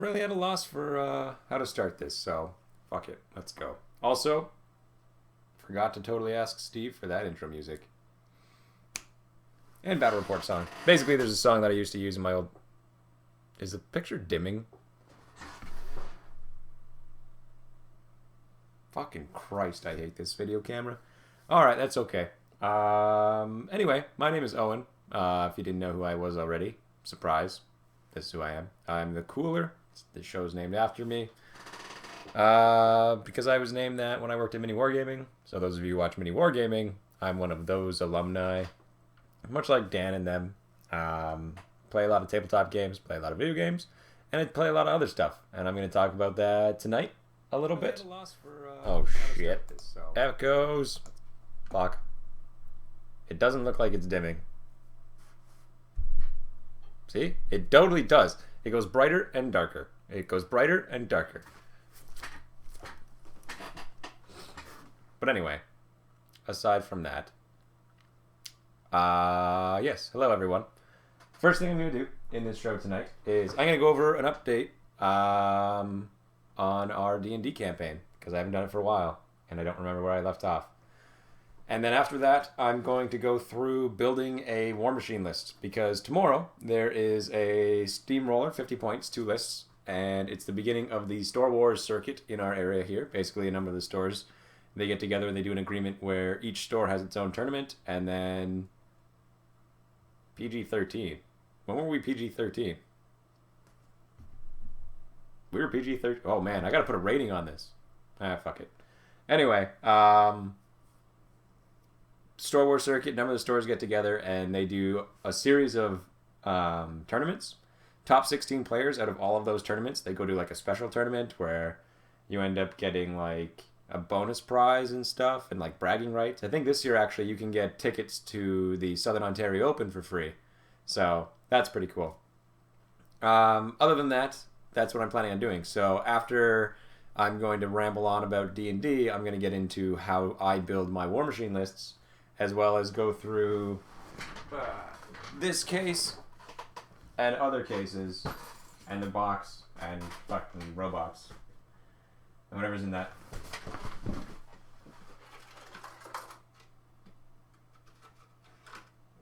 Really at a loss for how to start this, so fuck it. Let's go. Also, forgot to totally ask Steve for that intro music. And Battle Report song. Basically, there's a song that I used to use in my old... Is the picture dimming? Fucking Christ, I hate this video camera. Alright, that's okay. Anyway, my name is Owen. If you didn't know who I was already, surprise. This is who I am. I'm the Cooler. The show's named after me. Because I was named that when I worked at Mini Wargaming. So those of you who watch Mini Wargaming, I'm one of those alumni. Much like Dan and them. Play a lot of tabletop games, play a lot of video games, and I play a lot of other stuff. And I'm going to talk about that tonight a little bit. Oh shit. Echoes. Fuck. It doesn't look like it's dimming. See? It totally does. It goes brighter and darker. It goes brighter and darker. But anyway, aside from that, yes, hello everyone. First thing I'm going to do in this show tonight is I'm going to go over an update on our D&D campaign, because I haven't done it for a while, and I don't remember where I left off. And then after that, I'm going to go through building a Warmachine list, because tomorrow there is a steamroller, 50 points, 2 lists, and it's the beginning of the Store Wars circuit in our area here. Basically, a number of the stores, they get together and they do an agreement where each store has its own tournament, and then PG-13. When were we PG-13? We were PG-13. Oh man, I gotta put a rating on this. Fuck it. Anyway, Store Wars circuit, a number of the stores get together and they do a series of tournaments. Top 16 players out of all of those tournaments, they go to like a special tournament where you end up getting like a bonus prize and stuff and like bragging rights. I think this year actually you can get tickets to the Southern Ontario Open for free. So that's pretty cool. Other than that, that's what I'm planning on doing. So after I'm going to ramble on about D&D, I'm going to get into how I build my Warmachine lists, as well as go through this case and other cases and the box and fucking robots and whatever's in that.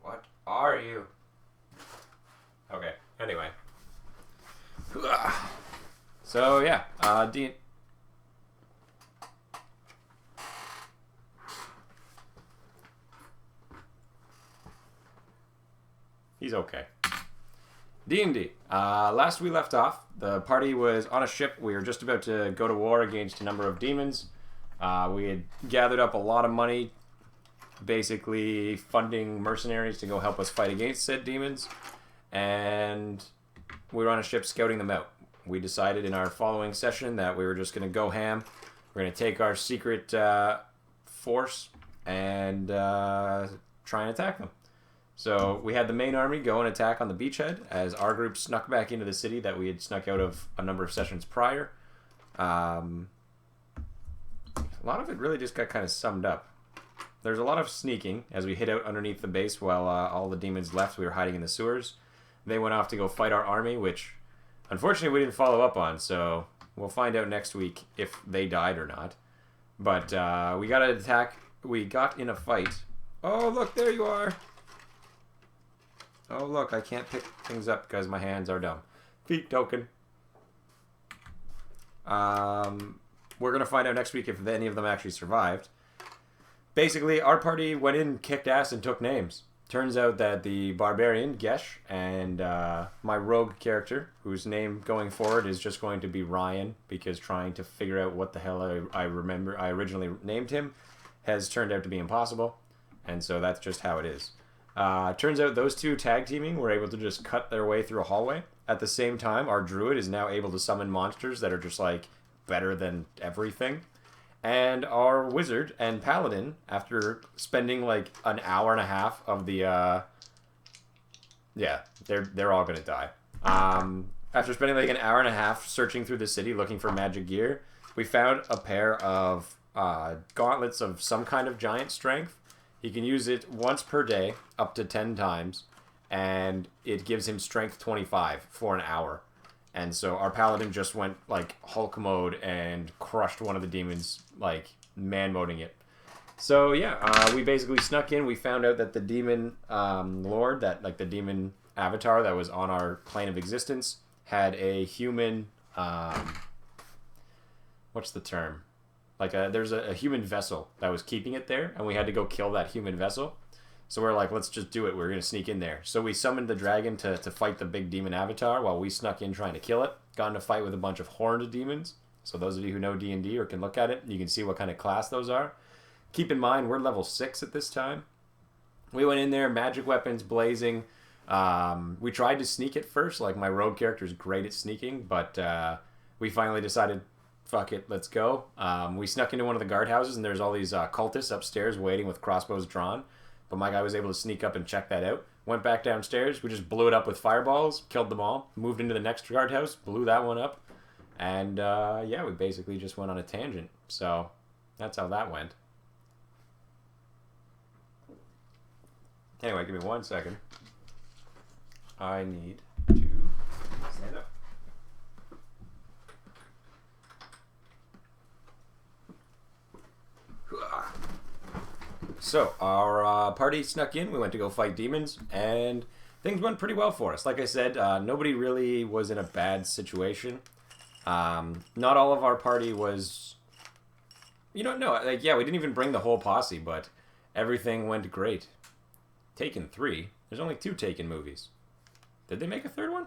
What are you? Okay, anyway. So yeah, he's okay. D&D. Last we left off, the party was on a ship. We were just about to go to war against a number of demons. We had gathered up a lot of money, basically funding mercenaries to go help us fight against said demons. And we were on a ship scouting them out. We decided in our following session that we were just going to go ham. We're going to take our secret force and try and attack them. So we had the main army go and attack on the beachhead as our group snuck back into the city that we had snuck out of a number of sessions prior. A lot of it really just got kind of summed up. There's a lot of sneaking as we hid out underneath the base while all the demons left. We were hiding in the sewers. They went off to go fight our army, which unfortunately we didn't follow up on, so we'll find out next week if they died or not. But we got an attack. We got in a fight. Oh, look, there you are. Oh, look, I can't pick things up because my hands are dumb. Feet token. We're going to find out next week if any of them actually survived. Basically, our party went in, kicked ass, and took names. Turns out that the barbarian, Gesh, and my rogue character, whose name going forward is just going to be Ryan, because trying to figure out what the hell I originally named him, has turned out to be impossible. And so that's just how it is. Turns out those two tag teaming were able to just cut their way through a hallway. At the same time, our druid is now able to summon monsters that are just like better than everything. And our wizard and paladin, after spending like an hour and a half of the yeah, they're all gonna die. After spending like an hour and a half searching through the city looking for magic gear, we found a pair of gauntlets of some kind of giant strength. He can use it once per day, up to 10 times, and it gives him strength 25 for an hour. And so our paladin just went like Hulk mode and crushed one of the demons, like man-moding it. So yeah, we basically snuck in. We found out that the demon lord, that like the demon avatar that was on our plane of existence, had a human. What's the term? Like there's a human vessel that was keeping it there, and we had to go kill that human vessel. So we're like, let's just do it. We're going to sneak in there. So we summoned the dragon to fight the big demon avatar while we snuck in trying to kill it. Got in a fight with a bunch of horned demons. So those of you who know D&D or can look at it, you can see what kind of class those are. Keep in mind, we're level 6 at this time. We went in there, magic weapons blazing. We tried to sneak at first. Like, my rogue character is great at sneaking, but we finally decided, fuck it, let's go. We snuck into one of the guardhouses, and there's all these cultists upstairs waiting with crossbows drawn. But my guy was able to sneak up and check that out. Went back downstairs. We just blew it up with fireballs, killed them all. Moved into the next guardhouse, blew that one up. And yeah, we basically just went on a tangent. So that's how that went. Anyway, give me 1 second. I need to stand up. So, our party snuck in. We went to go fight demons, and things went pretty well for us. Like I said, nobody really was in a bad situation. Not all of our party was... You don't know. Like, yeah, we didn't even bring the whole posse, but everything went great. Taken 3? There's only 2 Taken movies. Did they make a 3rd one?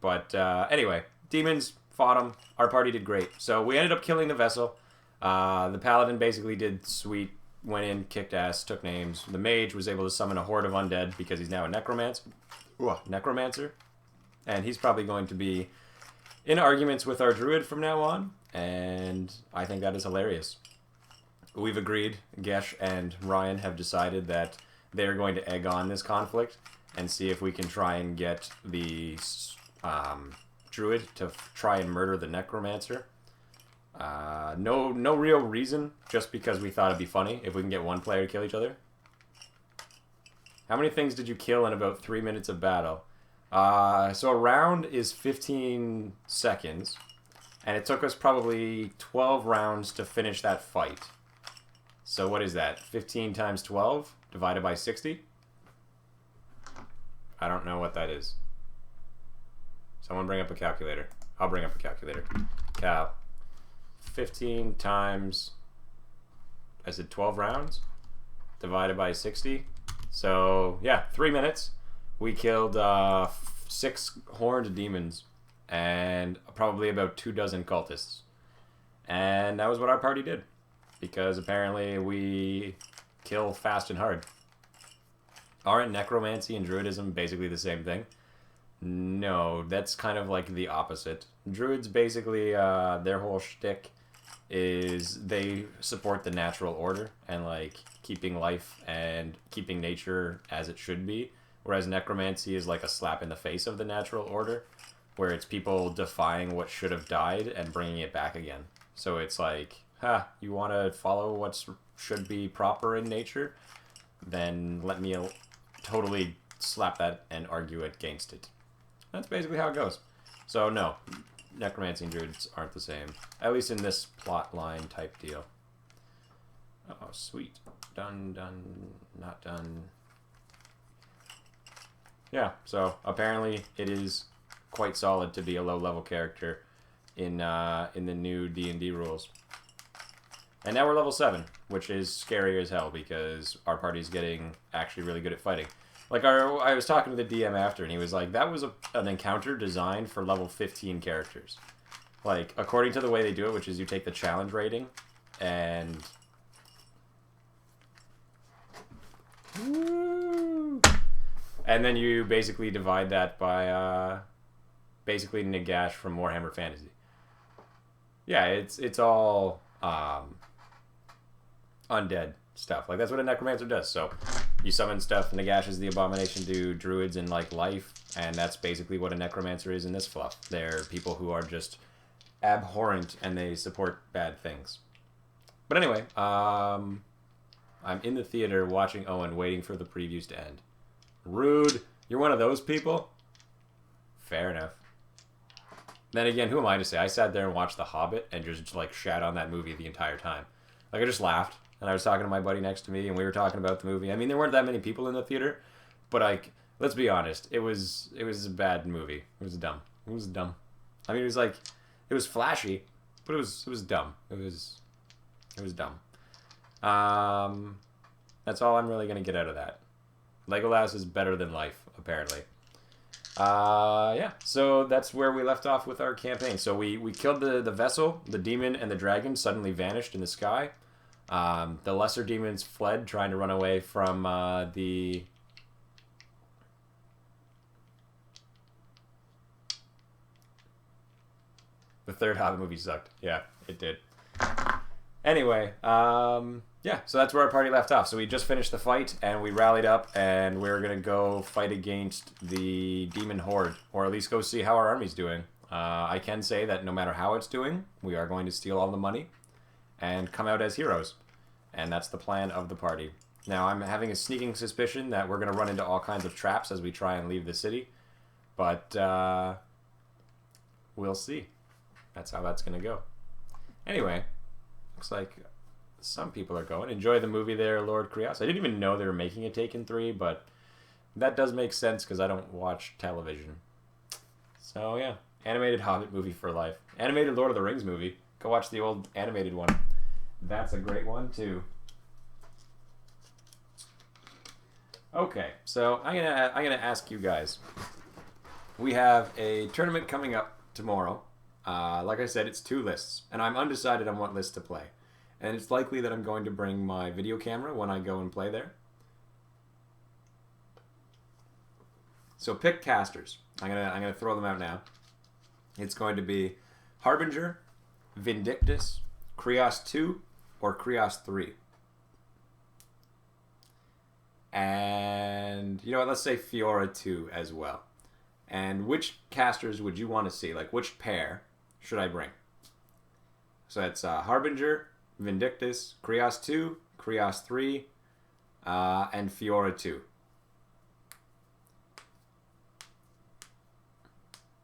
But, anyway, demons, fought them. Our party did great. So, we ended up killing the vessel. The paladin basically did sweet, went in, kicked ass, took names. The mage was able to summon a horde of undead because he's now a necromancer. And he's probably going to be in arguments with our druid from now on. And I think that is hilarious. We've agreed, Gesh and Ryan have decided that they're going to egg on this conflict and see if we can try and get the druid to try and murder the necromancer. No real reason, just because we thought it'd be funny if we can get one player to kill each other. How many things did you kill in about 3 minutes of battle? So a round is 15 seconds, and it took us probably 12 rounds to finish that fight. So what is that? 15 times 12 divided by 60? I don't know what that is. Someone bring up a calculator. I'll bring up a calculator. Cal. 15 times, I said 12 rounds, divided by 60. So, yeah, 3 minutes. We killed 6 horned demons and probably about 24 cultists. And that was what our party did. Because apparently we kill fast and hard. Aren't necromancy and druidism basically the same thing? No, that's kind of like the opposite. Druids basically, their whole shtick is they support the natural order and like keeping life and keeping nature as it should be. Whereas necromancy is like a slap in the face of the natural order, where it's people defying what should have died and bringing it back again. So it's like, you want to follow what should be proper in nature? Then let me totally slap that and argue against it. That's basically how it goes. So no, necromancy and druids aren't the same. At least in this plot line type deal. Oh, sweet. Done, not done. Yeah, so apparently it is quite solid to be a low-level character in the new D&D rules. And now we're level 7, which is scary as hell because our party's getting actually really good at fighting. Like, I was talking to the DM after, and he was like, that was an encounter designed for level 15 characters. Like, according to the way they do it, which is you take the challenge rating, and... Woo! And then you basically divide that by, basically Nagash from Warhammer Fantasy. Yeah, it's all, undead stuff. Like, that's what a necromancer does. So, you summon stuff. Nagash is the abomination to druids in, like, life. And that's basically what a necromancer is in this fluff. They're people who are just abhorrent and they support bad things. But anyway, I'm in the theater watching Owen waiting for the previews to end. Rude. You're one of those people? Fair enough. Then again, who am I to say? I sat there and watched The Hobbit and just like shat on that movie the entire time. Like I just laughed, and I was talking to my buddy next to me, and we were talking about the movie. I mean, there weren't that many people in the theater, but like, let's be honest, it was a bad movie. It was dumb. It was dumb. I mean, it was flashy, but it was dumb. It was dumb. That's all I'm really gonna get out of that. Legolas is better than life, apparently. Yeah, so that's where we left off with our campaign. So we killed the vessel, the demon, and the dragon suddenly vanished in the sky. The lesser demons fled, trying to run away from the third Hobbit movie sucked. Yeah, it did. Anyway, yeah, so that's where our party left off. So we just finished the fight, and we rallied up, and we're going to go fight against the demon horde, or at least go see how our army's doing. I can say that no matter how it's doing, we are going to steal all the money and come out as heroes. And that's the plan of the party. Now, I'm having a sneaking suspicion that we're going to run into all kinds of traps as we try and leave the city. But we'll see. That's how that's going to go. Anyway, looks like some people are going. Enjoy the movie there, Lord Krios. I didn't even know they were making a Taken 3, but that does make sense because I don't watch television. So, yeah. Animated Hobbit movie for life. Animated Lord of the Rings movie. Go watch the old animated one. That's a great one, too. Okay, so I'm gonna ask you guys. We have a tournament coming up tomorrow. Like I said, it's 2 lists, and I'm undecided on what list to play. And it's likely that I'm going to bring my video camera when I go and play there. So pick casters. I'm gonna throw them out now. It's going to be Harbinger, Vindictus, Krios 2, or Krios 3. And you know what? Let's say Fiora 2 as well. And which casters would you want to see? Like, which pair should I bring? So that's Harbinger, Vindictus, Krios 2, Krios 3, and Fiora 2.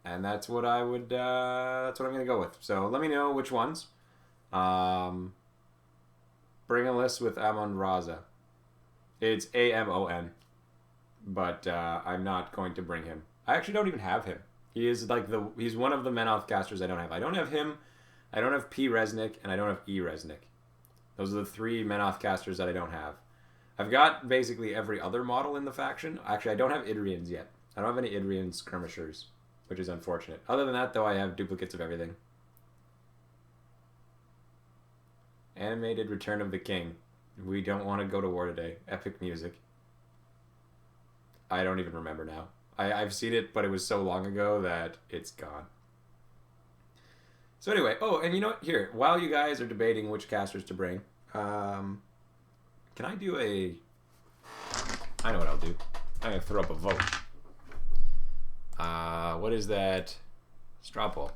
And that's what I would. That's what I'm gonna go with. So let me know which ones. Bring a list with Amon Raza. It's Amon, but I'm not going to bring him. I actually don't even have him. He is like he's one of the Menoth casters I don't have. I don't have him. I don't have P. Resnick, and I don't have E. Resnick. Those are the 3 Menoth casters that I don't have. I've got basically every other model in the faction. Actually, I don't have Idrians yet. I don't have any Idrian skirmishers, which is unfortunate. Other than that, though, I have duplicates of everything. Animated Return of the King. We don't want to go to war today. Epic music. I don't even remember now. I've seen it, but it was so long ago that it's gone. So anyway, oh, and you know what? Here, while you guys are debating which casters to bring, can I do a... I know what I'll do. I'm going to throw up a vote. What is that? Straw poll.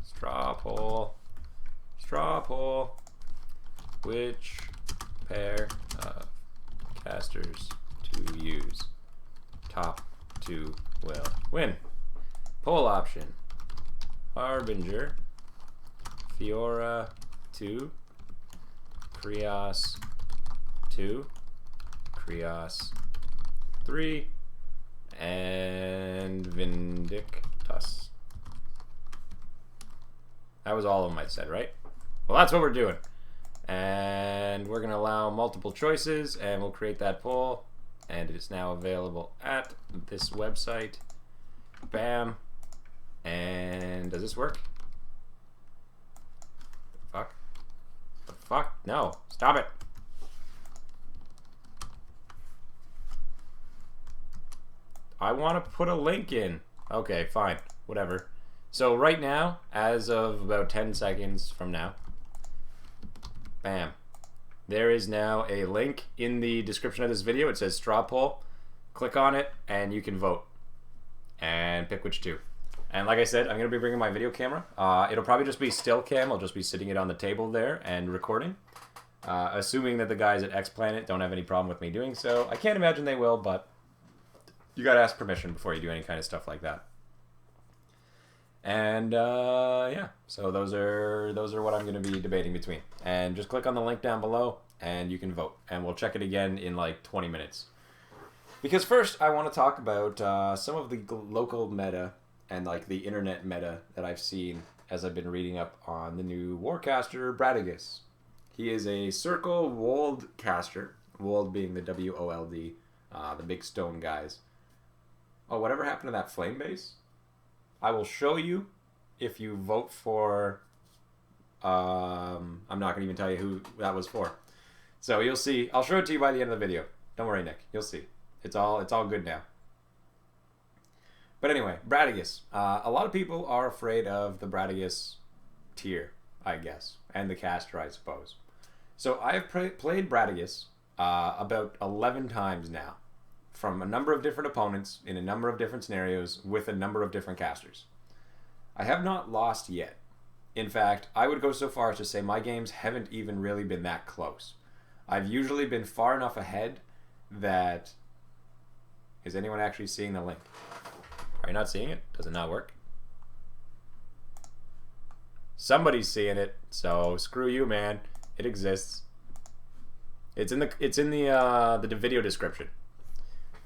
Straw poll. Straw poll. Which pair of casters to use? Top 2 will win. Poll option. Harbinger, Fiora 2, Krios 2, Krios 3, and Vindictus. That was all of them I said, right? Well, that's what we're doing. And we're going to allow multiple choices, and we'll create that poll. And it is now available at this website. Bam. And does this work? The fuck? The fuck? No. Stop it. I want to put a link in. Okay, fine. Whatever. So right now, as of about 10 seconds from now, bam. There is now a link in the description of this video. It says straw poll. Click on it and you can vote. And pick which 2. And like I said, I'm going to be bringing my video camera. It'll probably just be still cam. I'll just be sitting it on the table there and recording. Assuming that the guys at X Planet don't have any problem with me doing so. I can't imagine they will, but you got to ask permission before you do any kind of stuff like that. And yeah, so those are what I'm going to be debating between. And just click on the link down below, and you can vote. And we'll check it again in like 20 minutes. Because first, I want to talk about some of the local meta and like the internet meta that I've seen as I've been reading up on the new Warcaster Bradigus. He is a circle wold caster, wold being the WOLD, the big stone guys. Oh, whatever happened to that flame base? I will show you if you vote for. I'm not going to even tell you who that was for. So you'll see. I'll show it to you by the end of the video. Don't worry, Nick. You'll see. It's all good now. But anyway, Bradigus. A lot of people are afraid of the Bradigus tier, I guess, and the caster, I suppose. So I have played Bradigus about 11 times now, from a number of different opponents in a number of different scenarios with a number of different casters. I have not lost yet. In fact, I would go so far as to say my games haven't even really been that close. I've usually been far enough ahead that... Is anyone actually seeing the link? Are you not seeing it? Does it not work? Somebody's seeing it, so screw you, man. It exists. It's in the video description.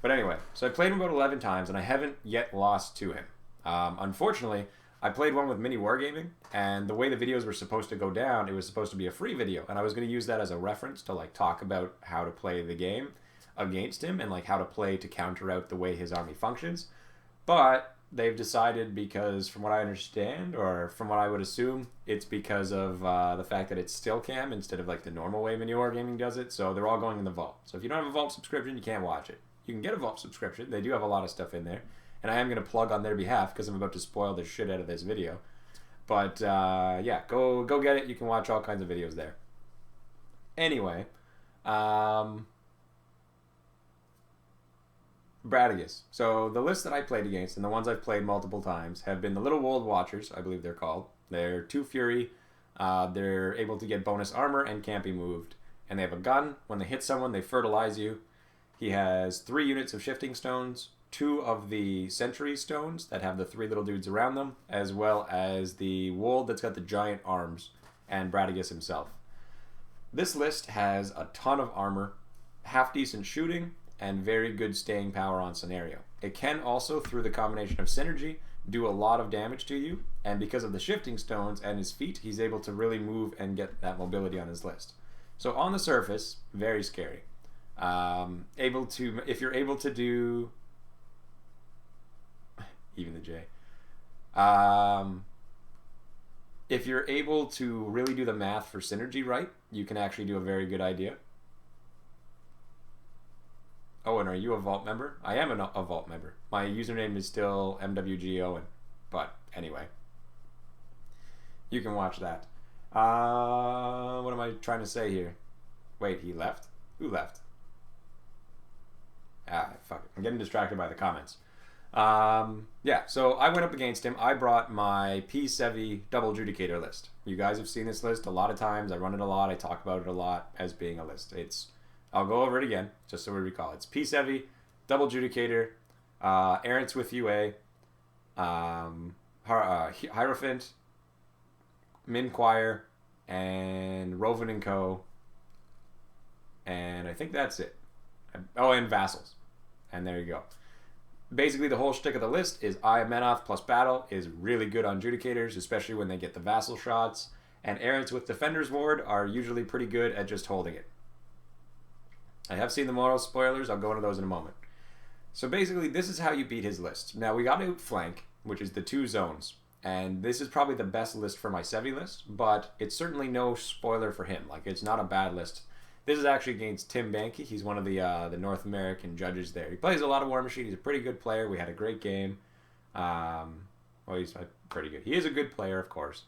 But anyway, so I played him about 11 times, and I haven't yet lost to him. Unfortunately, I played one with Mini Wargaming, and the way the videos were supposed to go down, it was supposed to be a free video, and I was going to use that as a reference to like talk about how to play the game against him and like how to play to counter out the way his army functions. But they've decided, because from what I understand, or from what I would assume, it's because of the fact that it's still cam instead of like the normal way Mini Wargaming does it, so they're all going in the vault. So if you don't have a vault subscription, you can't watch it. You can get a vault subscription. They do have a lot of stuff in there. And I am going to plug on their behalf because I'm about to spoil the shit out of this video. But yeah, go get it. You can watch all kinds of videos there. Anyway, Bradigus. So the list that I played against, and the ones I've played multiple times, have been the Little Wold Watchers, I believe they're called. They're 2 Fury. They're able to get bonus armor and can't be moved. And they have a gun. When they hit someone, they fertilize you. He has 3 units of shifting stones, 2 of the sentry stones that have the 3 little dudes around them, as well as the wold that's got the giant arms, and Bradigus himself. This list has a ton of armor, half-decent shooting, and very good staying power on scenario. It can also, through the combination of synergy, do a lot of damage to you, and because of the shifting stones and his feet, he's able to really move and get that mobility on his list. So on the surface, very scary. If you're able to do... Even the J. If you're able to really do the math for synergy right, you can actually do a very good idea. Oh, and are you a Vault member? I am a Vault member. My username is still MWGOwen. But anyway, you can watch that. What am I trying to say here? Wait, he left? Who left? Fuck it. I'm getting distracted by the comments. Yeah, so I went up against him. I brought my P7 double adjudicator list. You guys have seen this list a lot of times. I run it a lot. I talk about it a lot as being a list. I'll go over it again, just so we recall. It's P7, double adjudicator, Errants with UA, Hierophant, Min Choir, and Rovan and Co. And I think that's it. Oh, and Vassals. And there you go. Basically, the whole shtick of the list is Eye of Menoth plus Battle is really good on adjudicators, especially when they get the Vassal shots. And Errants with Defender's Ward are usually pretty good at just holding it. I have seen the moral spoilers. I'll go into those in a moment. So basically, this is how you beat his list. Now, we got Outflank, which is the 2 zones. And this is probably the best list for my Sevi list, but it's certainly no spoiler for him. Like, it's not a bad list. This is actually against Tim Banky. He's one of the North American judges there. He plays a lot of Warmachine. He's a pretty good player. We had a great game. Well, he's pretty good. He is a good player, of course.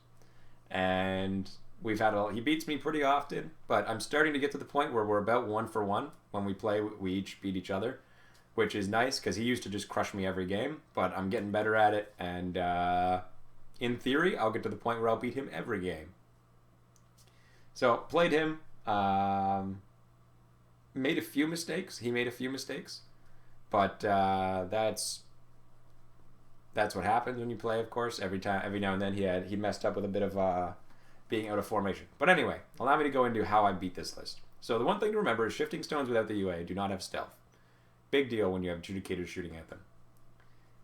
And we've had he beats me pretty often, but I'm starting to get to the point where we're about 1 for 1. When we play, we each beat each other, which is nice because he used to just crush me every game, but I'm getting better at it. And in theory, I'll get to the point where I'll beat him every game. So, played him. Made a few mistakes. He made a few mistakes, but that's That's what happens when you play, of course. Every now and then he messed up with a bit of being out of formation. But anyway, allow me to go into how I beat this list. So the one thing to remember is shifting stones without the UA do not have stealth. Big deal when you have Judicators shooting at them.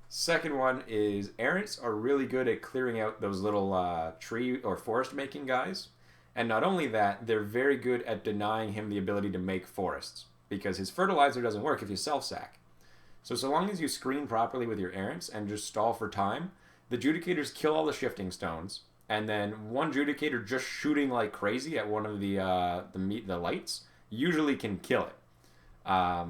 Second one is errants are really good at clearing out those little tree or forest making guys. And not only that, they're very good at denying him the ability to make forests, because his fertilizer doesn't work if you self-sack. So long as you screen properly with your errants and just stall for time, the Judicators kill all the shifting stones, and then one Judicator just shooting like crazy at one of the lights usually can kill it.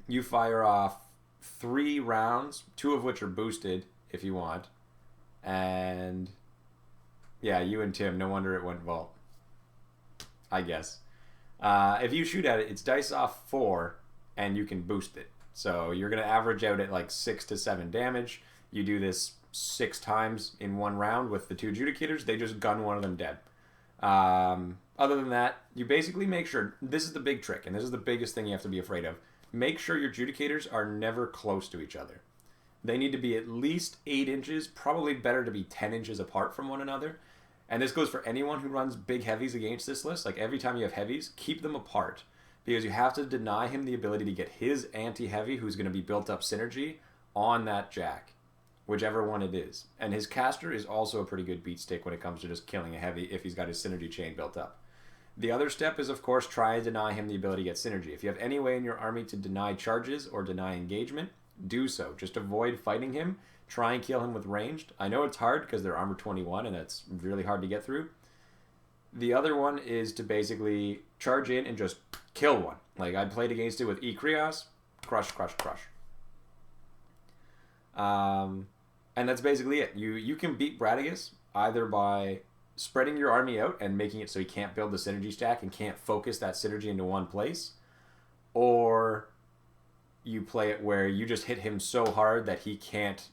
You fire off 3 rounds, 2 of which are boosted if you want, and yeah, you and Tim, no wonder it went vault, I guess. If you shoot at it, it's dice off 4 and you can boost it, so you're going to average out at like 6 to 7 damage. You do this 6 times in one round with the 2 Judicators. They just gun one of them dead. Other than that, you basically make sure, this is the big trick, and this is the biggest thing you have to be afraid of. Make sure your Judicators are never close to each other. They need to be at least 8 inches, probably better to be 10 inches apart from one another. And this goes for anyone who runs big heavies against this list. Like every time you have heavies, keep them apart, because you have to deny him the ability to get his anti-heavy, who's going to be built up synergy, on that jack, whichever one it is. And his caster is also a pretty good beat stick when it comes to just killing a heavy if he's got his synergy chain built up. The other step is, of course, try and deny him the ability to get synergy. If you have any way in your army to deny charges or deny engagement, do so. Just avoid fighting him. Try and kill him with ranged. I know it's hard because they're armor 21 and that's really hard to get through. The other one is to basically charge in and just kill one. Like I played against it with E-Krios. Crush, crush, crush. And that's basically it. You can beat Bradigus either by spreading your army out and making it so he can't build the synergy stack and can't focus that synergy into one place, or you play it where you just hit him so hard that he can't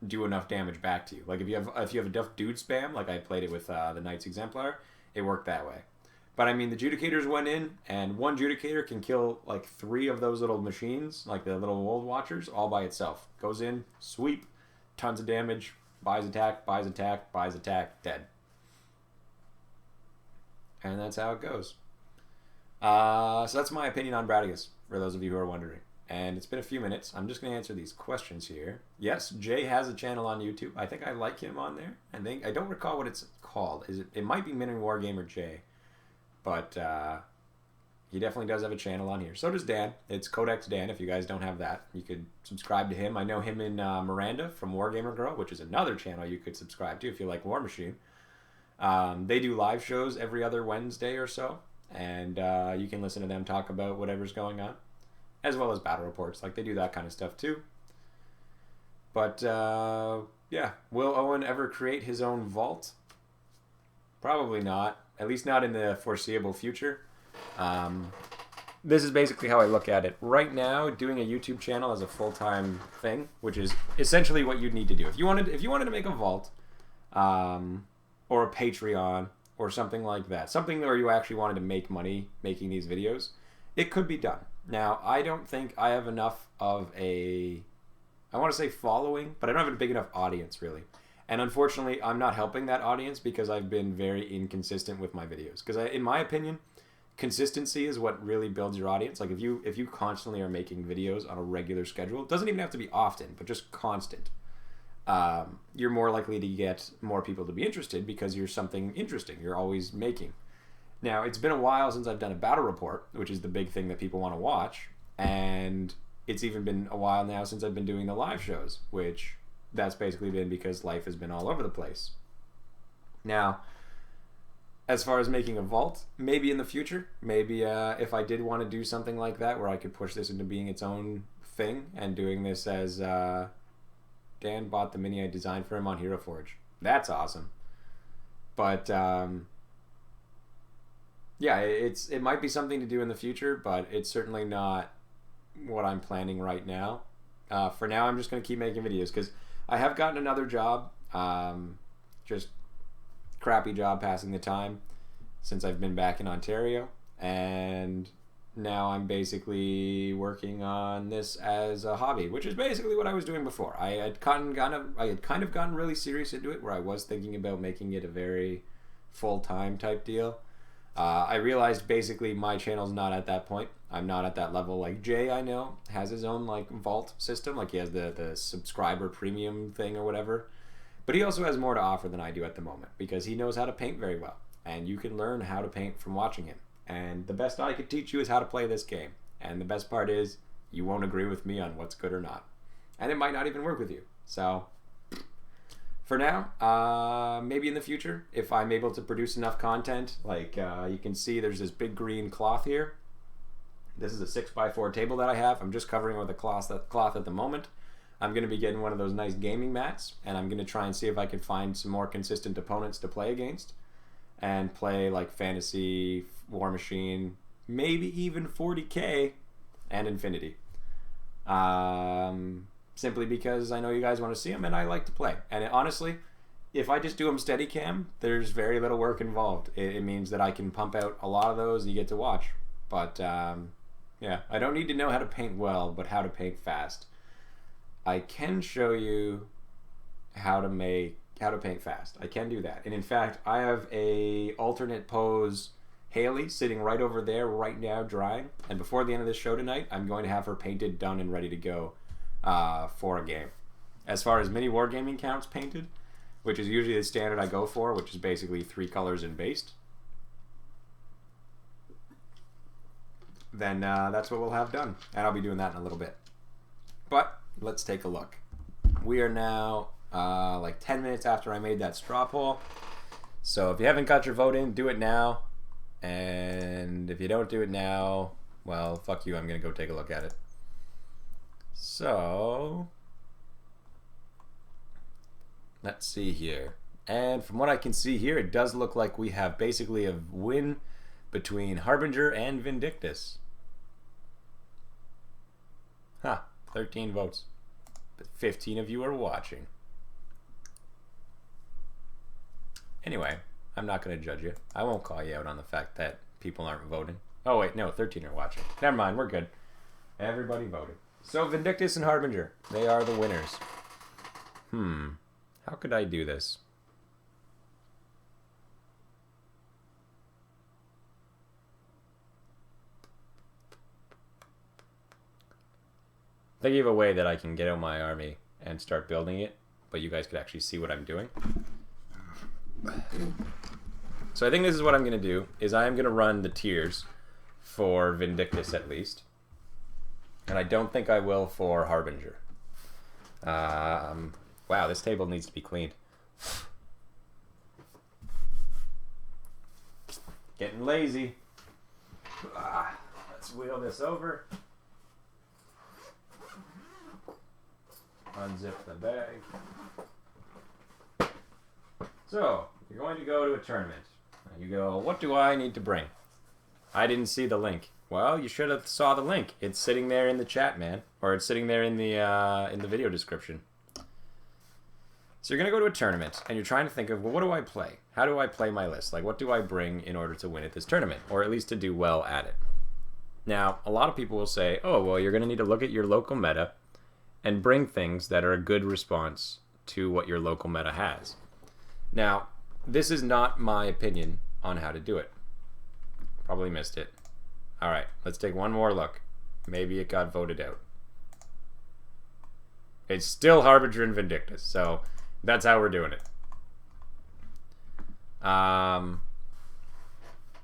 do enough damage back to you. Like if you have enough dude spam, like I played it with the Knights Exemplar, it worked that way. But I mean, the Judicators went in, and one Judicator can kill like 3 of those little machines, like the little Wold Watchers, all by itself. Goes in, sweep, tons of damage, buys attack, buys attack, buys attack, dead. And that's how it goes. So that's my opinion on Bradigus, for those of you who are wondering. And it's been a few minutes. I'm just going to answer these questions here. Yes, Jay has a channel on YouTube. I think I like him on there. I don't recall what it's called. It might be Mini Wargamer Jay. But he definitely does have a channel on here. So does Dan. It's Codex Dan. If you guys don't have that, you could subscribe to him. I know him and Miranda from Wargamer Girl, which is another channel you could subscribe to if you like Warmachine. They do live shows every other Wednesday or so, and you can listen to them talk about whatever's going on, as well as battle reports. Like they do that kind of stuff too. But yeah, will Owen ever create his own vault? Probably not. At least not in the foreseeable future. This is basically how I look at it. Right now, doing a YouTube channel as a full-time thing, which is essentially what you'd need to do. If you wanted to make a vault, or a Patreon, or something like that, something where you actually wanted to make money making these videos, it could be done. Now, I don't think I have enough of I want to say following, but I don't have a big enough audience, really. And unfortunately, I'm not helping that audience because I've been very inconsistent with my videos. Because in my opinion, consistency is what really builds your audience. Like if you constantly are making videos on a regular schedule, it doesn't even have to be often, but just constant, you're more likely to get more people to be interested because you're something interesting. You're always making. Now, it's been a while since I've done a battle report, which is the big thing that people want to watch. And it's even been a while now since I've been doing the live shows, which that's basically been because life has been all over the place. Now, as far as making a vault, maybe in the future, maybe if I did want to do something like that where I could push this into being its own thing and doing this as Dan bought the mini I designed for him on Hero Forge. That's awesome. But yeah, it might be something to do in the future, but it's certainly not what I'm planning right now. For now, I'm just going to keep making videos because I have gotten another job, just crappy job passing the time since I've been back in Ontario, and now I'm basically working on this as a hobby, which is basically what I was doing before. I had kind of gotten really serious into it, where I was thinking about making it a very full-time type deal. I realized basically my channel's not at that point. I'm not at that level. Like Jay, I know, has his own like vault system. Like he has the subscriber premium thing or whatever. But he also has more to offer than I do at the moment, because he knows how to paint very well. And you can learn how to paint from watching him. And the best I could teach you is how to play this game. And the best part is, you won't agree with me on what's good or not. And it might not even work with you. So, for now, maybe in the future, if I'm able to produce enough content, like you can see there's this big green cloth here. This is a 6x4 table that I have. I'm just covering it with a cloth at the moment. I'm going to be getting one of those nice gaming mats, and I'm going to try and see if I can find some more consistent opponents to play against. And play like Fantasy, Warmachine, maybe even 40k and Infinity. Simply because I know you guys want to see them and I like to play. And honestly, if I just do them steady cam, there's very little work involved. It means that I can pump out a lot of those and you get to watch. But yeah, I don't need to know how to paint well, but how to paint fast. I can show you how to paint fast. I can do that. And in fact, I have a alternate pose Haley sitting right over there right now drying. And before the end of this show tonight, I'm going to have her painted, done, and ready to go for a game. As far as mini wargaming counts painted, which is usually the standard I go for, which is basically 3 colors and based, then that's what we'll have done. And I'll be doing that in a little bit. But let's take a look. We are now like 10 minutes after I made that straw poll. So if you haven't got your vote in, do it now. And if you don't do it now, well, fuck you, I'm gonna go take a look at it. So let's see here. And from what I can see here, it does look like we have basically a win between Harbinger and Vindictus. Huh, 13 votes. But 15 of you are watching. Anyway, I'm not going to judge you. I won't call you out on the fact that people aren't voting. Oh, wait, no, 13 are watching. Never mind, we're good. Everybody voted. So, Vindictus and Harbinger, they are the winners. How could I do this? Thinking of a way that I can get out my army and start building it, but you guys could actually see what I'm doing. So I think this is what I'm going to do, is I am going to run the tiers for Vindictus at least. And I don't think I will for Harbinger. Wow, this table needs to be cleaned. Getting lazy. Let's wheel this over. Unzip the bag. So, you're going to go to a tournament. And you go, what do I need to bring? I didn't see the link. Well, you should have saw the link. It's sitting there in the chat, man. Or it's sitting there in the video description. So you're going to go to a tournament, and you're trying to think of, well, what do I play? How do I play my list? Like, what do I bring in order to win at this tournament? Or at least to do well at it? Now, a lot of people will say, oh, well, you're going to need to look at your local meta and bring things that are a good response to what your local meta has. Now, this is not my opinion on how to do it. Probably missed it. All right, let's take one more look. Maybe it got voted out. It's still Harbinger and Vindictus, so that's how we're doing it.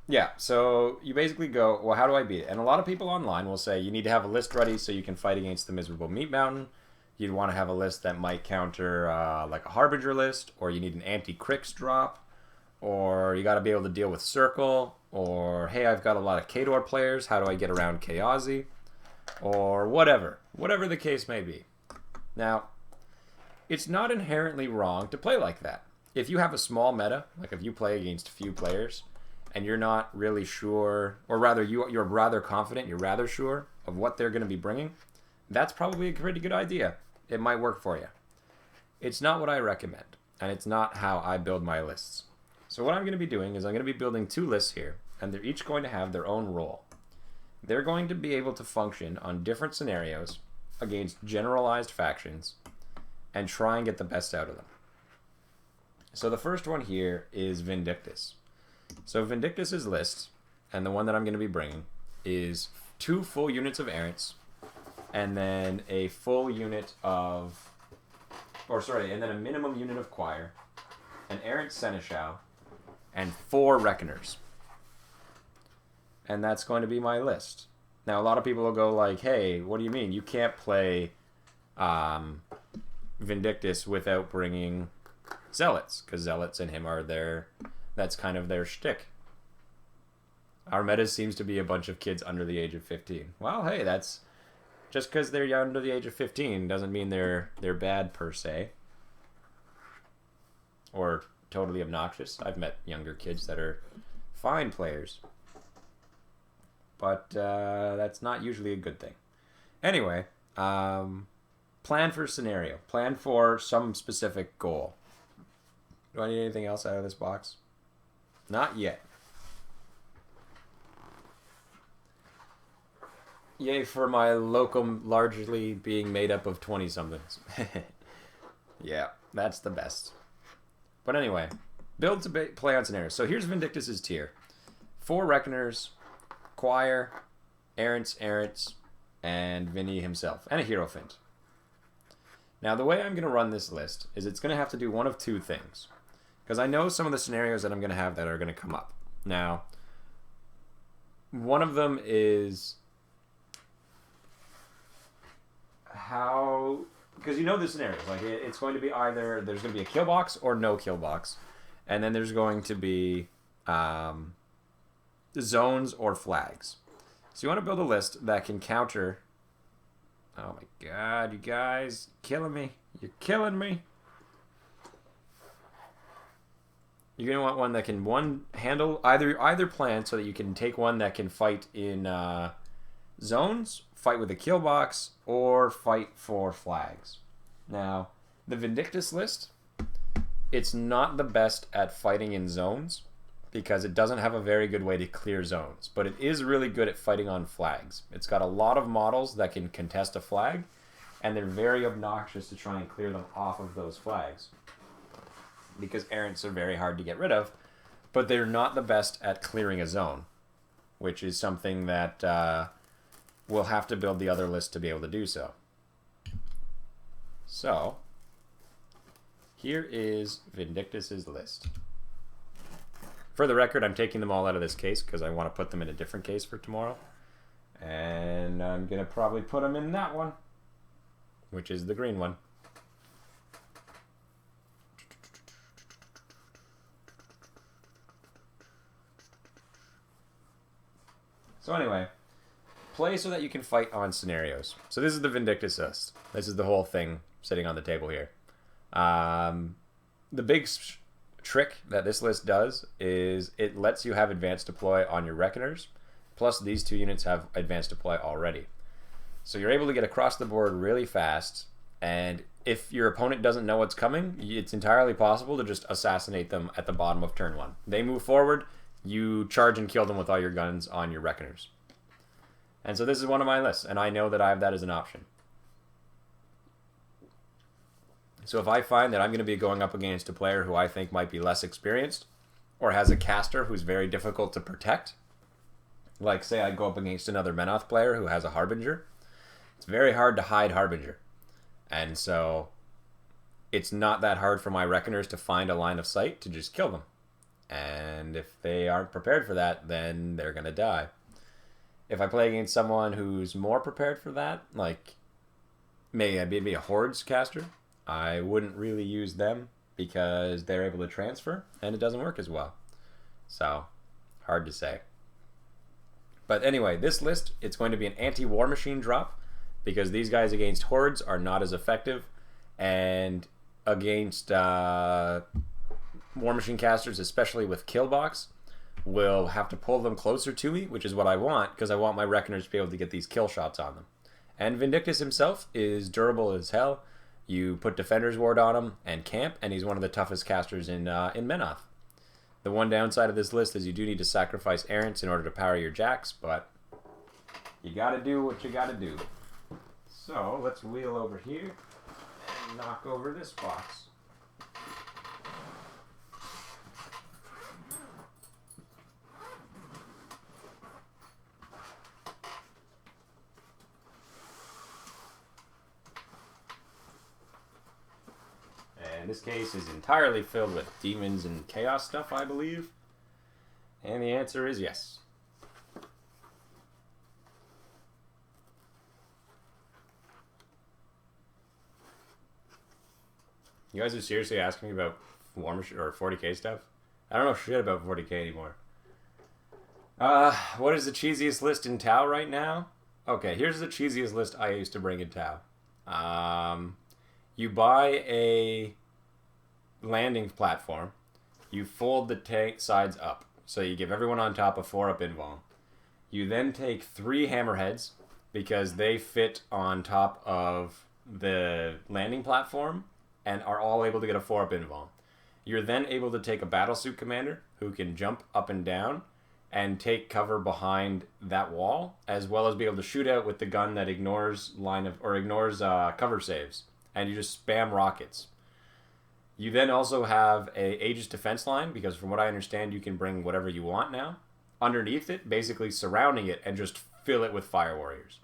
Yeah, so you basically go, well, how do I beat it? And a lot of people online will say you need to have a list ready so you can fight against the Miserable Meat Mountain. You'd want to have a list that might counter like a Harbinger list, or you need an anti-Crix drop, or you got to be able to deal with Circle, or hey, I've got a lot of Khador players, how do I get around Chaosi, or whatever the case may be. Now, it's not inherently wrong to play like that. If you have a small meta, like if you play against few players, and you're not really sure, or rather you're rather confident, you're rather sure of what they're going to be bringing, that's probably a pretty good idea. It might work for you. It's not what I recommend, and it's not how I build my lists. So what I'm going to be doing is I'm going to be building 2 lists here, and they're each going to have their own role. they're going to be able to function on different scenarios against generalized factions and try and get the best out of them. So the first one here is Vindictus. So Vindictus's list, and the one that I'm going to be bringing, is 2 full units of Errants, and then a full unit of, and then a minimum unit of Choir, an Errant Seneschal, and 4 Reckoners. And that's going to be my list. Now, a lot of people will go like, hey, what do you mean? You can't play Vindictus without bringing Zealots, because Zealots and him are that's kind of their shtick. Our meta seems to be a bunch of kids under the age of 15. Well, hey, that's just because they're under the age of 15 doesn't mean they're bad per se. Or totally obnoxious. I've met younger kids that are fine players. But that's not usually a good thing. Anyway, plan for scenario. Plan for some specific goal. Do I need anything else out of this box? Not yet. Yay for my locum largely being made up of 20-somethings. Yeah, that's the best. But anyway, build to play on scenarios. So here's Vindictus's tier. 4 Reckoners, Choir, Errants, and Vinny himself, and a Hierophant. Now, the way I'm going to run this list is it's going to have to do one of 2 things. Because I know some of the scenarios that I'm going to have that are going to come up. Now, one of them is how... Because you know the scenarios. Like, it's going to be either there's going to be a kill box or no kill box. And then there's going to be zones or flags. So you want to build a list that can counter... Oh my god, you guys. Killing me. You're killing me. You're going to want one that can, handle either plan so that you can take one that can fight in zones, fight with a kill box, or fight for flags. Now, the Vindictus list, it's not the best at fighting in zones because it doesn't have a very good way to clear zones, but it is really good at fighting on flags. It's got a lot of models that can contest a flag, and they're very obnoxious to try and clear them off of those flags, because Errants are very hard to get rid of, but they're not the best at clearing a zone, which is something that we'll have to build the other list to be able to do so. So, here is Vindictus's list. For the record, I'm taking them all out of this case because I want to put them in a different case for tomorrow. And I'm going to probably put them in that one, which is the green one. So anyway, play so that you can fight on scenarios. So this is the Vindictus list. This is the whole thing sitting on the table here. The big trick that this list does is it lets you have advanced deploy on your Reckoners, plus these 2 units have advanced deploy already. So you're able to get across the board really fast, and if your opponent doesn't know what's coming, it's entirely possible to just assassinate them at the bottom of turn 1. They move forward, you charge and kill them with all your guns on your Reckoners. And so this is one of my lists, and I know that I have that as an option. So if I find that I'm going to be going up against a player who I think might be less experienced, or has a caster who's very difficult to protect, like say I go up against another Menoth player who has a Harbinger, it's very hard to hide Harbinger. And so it's not that hard for my Reckoners to find a line of sight to just kill them. And if they aren't prepared for that, then they're going to die. If I play against someone who's more prepared for that, like maybe a Hordes caster, I wouldn't really use them because they're able to transfer and it doesn't work as well. So, hard to say. But anyway, this list, it's going to be an anti-Warmachine drop because these guys against Hordes are not as effective, and against Warmachine casters, especially with Killbox, will have to pull them closer to me, which is what I want, because I want my Reckoners to be able to get these kill shots on them. And Vindictus himself is durable as hell. You put Defender's Ward on him and camp, and he's one of the toughest casters in Menoth. The one downside of this list is you do need to sacrifice Errants in order to power your Jacks, but You gotta do what you gotta do. So let's wheel over here and knock over this box. And this case is entirely filled with demons and chaos stuff, I believe. And the answer is yes. You guys are seriously asking me about Warmachine or 40k stuff? I don't know shit about 40k anymore. What is the cheesiest list in Tau right now? Okay, here's the cheesiest list I used to bring in Tau. You buy a landing platform. You fold the tank sides up. So you give everyone on top a 4-up invuln. You then take 3 hammerheads because they fit on top of the landing platform and are all able to get a 4-up invuln. You're then able to take a battlesuit commander who can jump up and down and take cover behind that wall, as well as be able to shoot out with the gun that ignores cover saves, and you just spam rockets. You then also have a Aegis defense line, because from what I understand, you can bring whatever you want now underneath it, basically surrounding it, and just fill it with fire warriors.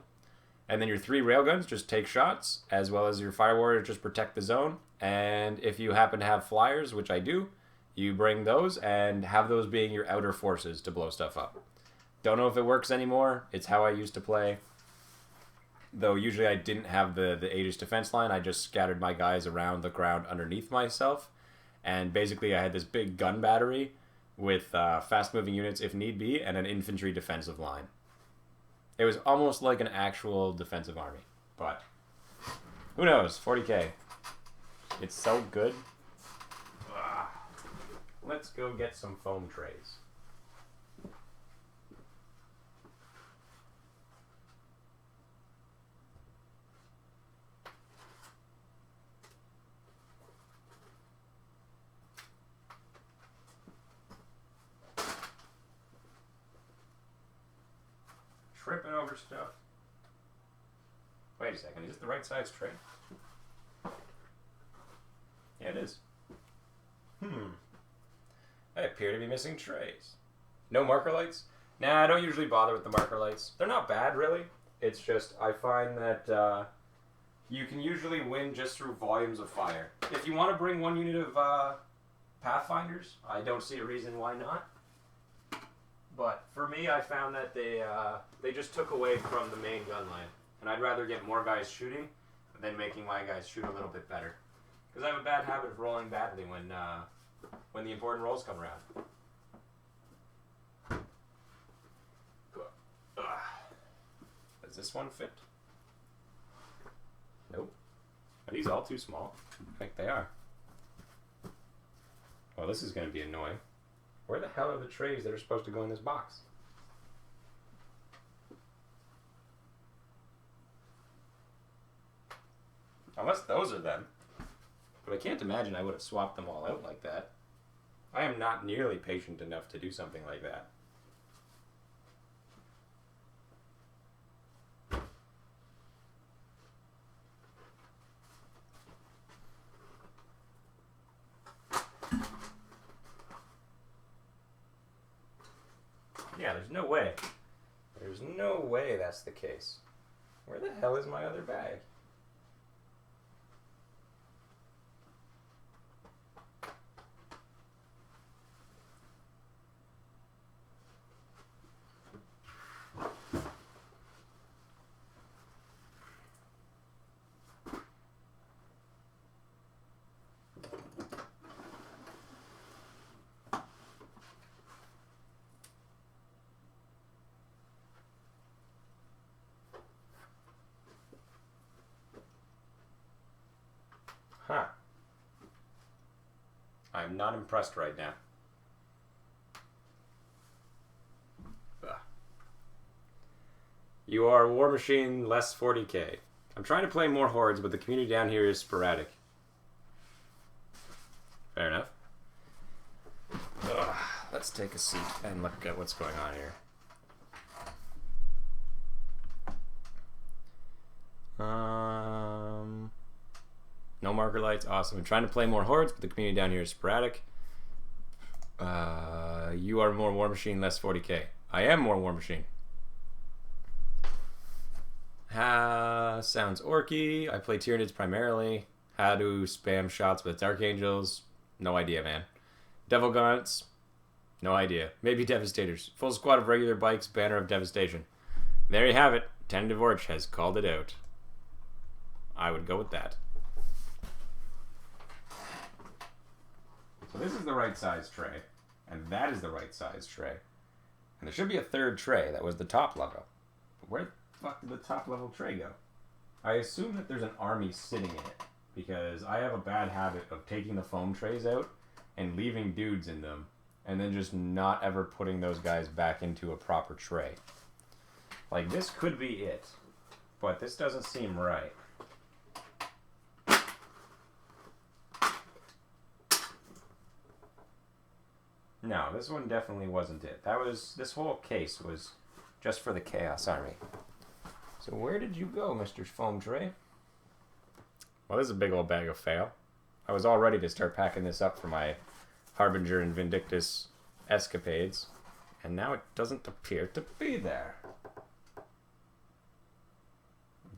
And then your 3 railguns just take shots, as well as your fire warriors just protect the zone. And if you happen to have flyers, which I do, you bring those and have those being your outer forces to blow stuff up. Don't know if it works anymore. It's how I used to play. Though usually I didn't have the Aegis defense line. I just scattered my guys around the ground underneath myself. And basically I had this big gun battery with fast-moving units if need be, and an infantry defensive line. It was almost like an actual defensive army. But who knows? 40k. It's so good. Let's go get some foam trays. Tripping over stuff. Wait a second, is this the right size tray? Yeah, it is. I appear to be missing trays. No marker lights? Nah, I don't usually bother with the marker lights. They're not bad, really. It's just, I find that you can usually win just through volumes of fire. If you want to bring 1 unit of Pathfinders, I don't see a reason why not. But for me, I found that they just took away from the main gun line. And I'd rather get more guys shooting than making my guys shoot a little bit better. Because I have a bad habit of rolling badly when the important rolls come around. Does this one fit? Nope. Are these all too small? I think they are. Well, this is going to be annoying. Where the hell are the trays that are supposed to go in this box? Unless those are them. But I can't imagine I would have swapped them all out like that. I am not nearly patient enough to do something like that. Yeah, there's no way. There's no way that's the case. Where the hell is my other bag? Huh. I'm not impressed right now. Ugh. You are Warmachine, less 40k. I'm trying to play more hordes, but the community down here is sporadic. Fair enough. Ugh. Let's take a seat and look at what's going on here. That's awesome. I'm trying to play more Hordes, but the community down here is sporadic. You are more Warmachine, less 40k. I am more Warmachine. Sounds orky. I play Tyranids primarily. How to spam shots with Dark Angels? No idea, man. Devil Gaunts? No idea. Maybe Devastators. Full squad of regular bikes, banner of devastation. There you have it. Tentative Orch has called it out. I would go with that. So this is the right size tray, and that is the right size tray. And there should be a third tray that was the top level. But where the fuck did the top level tray go? I assume that there's an army sitting in it, because I have a bad habit of taking the foam trays out and leaving dudes in them, and then just not ever putting those guys back into a proper tray. Like, this could be it, but this doesn't seem right. No, this one definitely wasn't it. This whole case was just for the Chaos Army. So where did you go, Mr. Foam Tray? Well, this is a big old bag of fail. I was all ready to start packing this up for my Harbinger and Vindictus escapades, and now it doesn't appear to be there.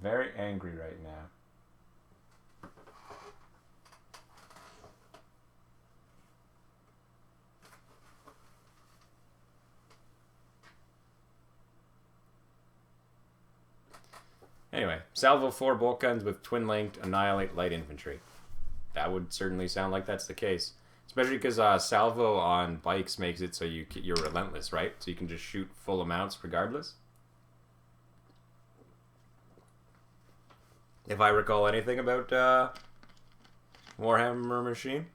Very angry right now. Anyway, salvo 4 bolt guns with twin-linked annihilate light infantry. That would certainly sound like that's the case. Especially because salvo on bikes makes it so you're relentless, right? So you can just shoot full amounts regardless. If I recall anything about Warhammer Machine,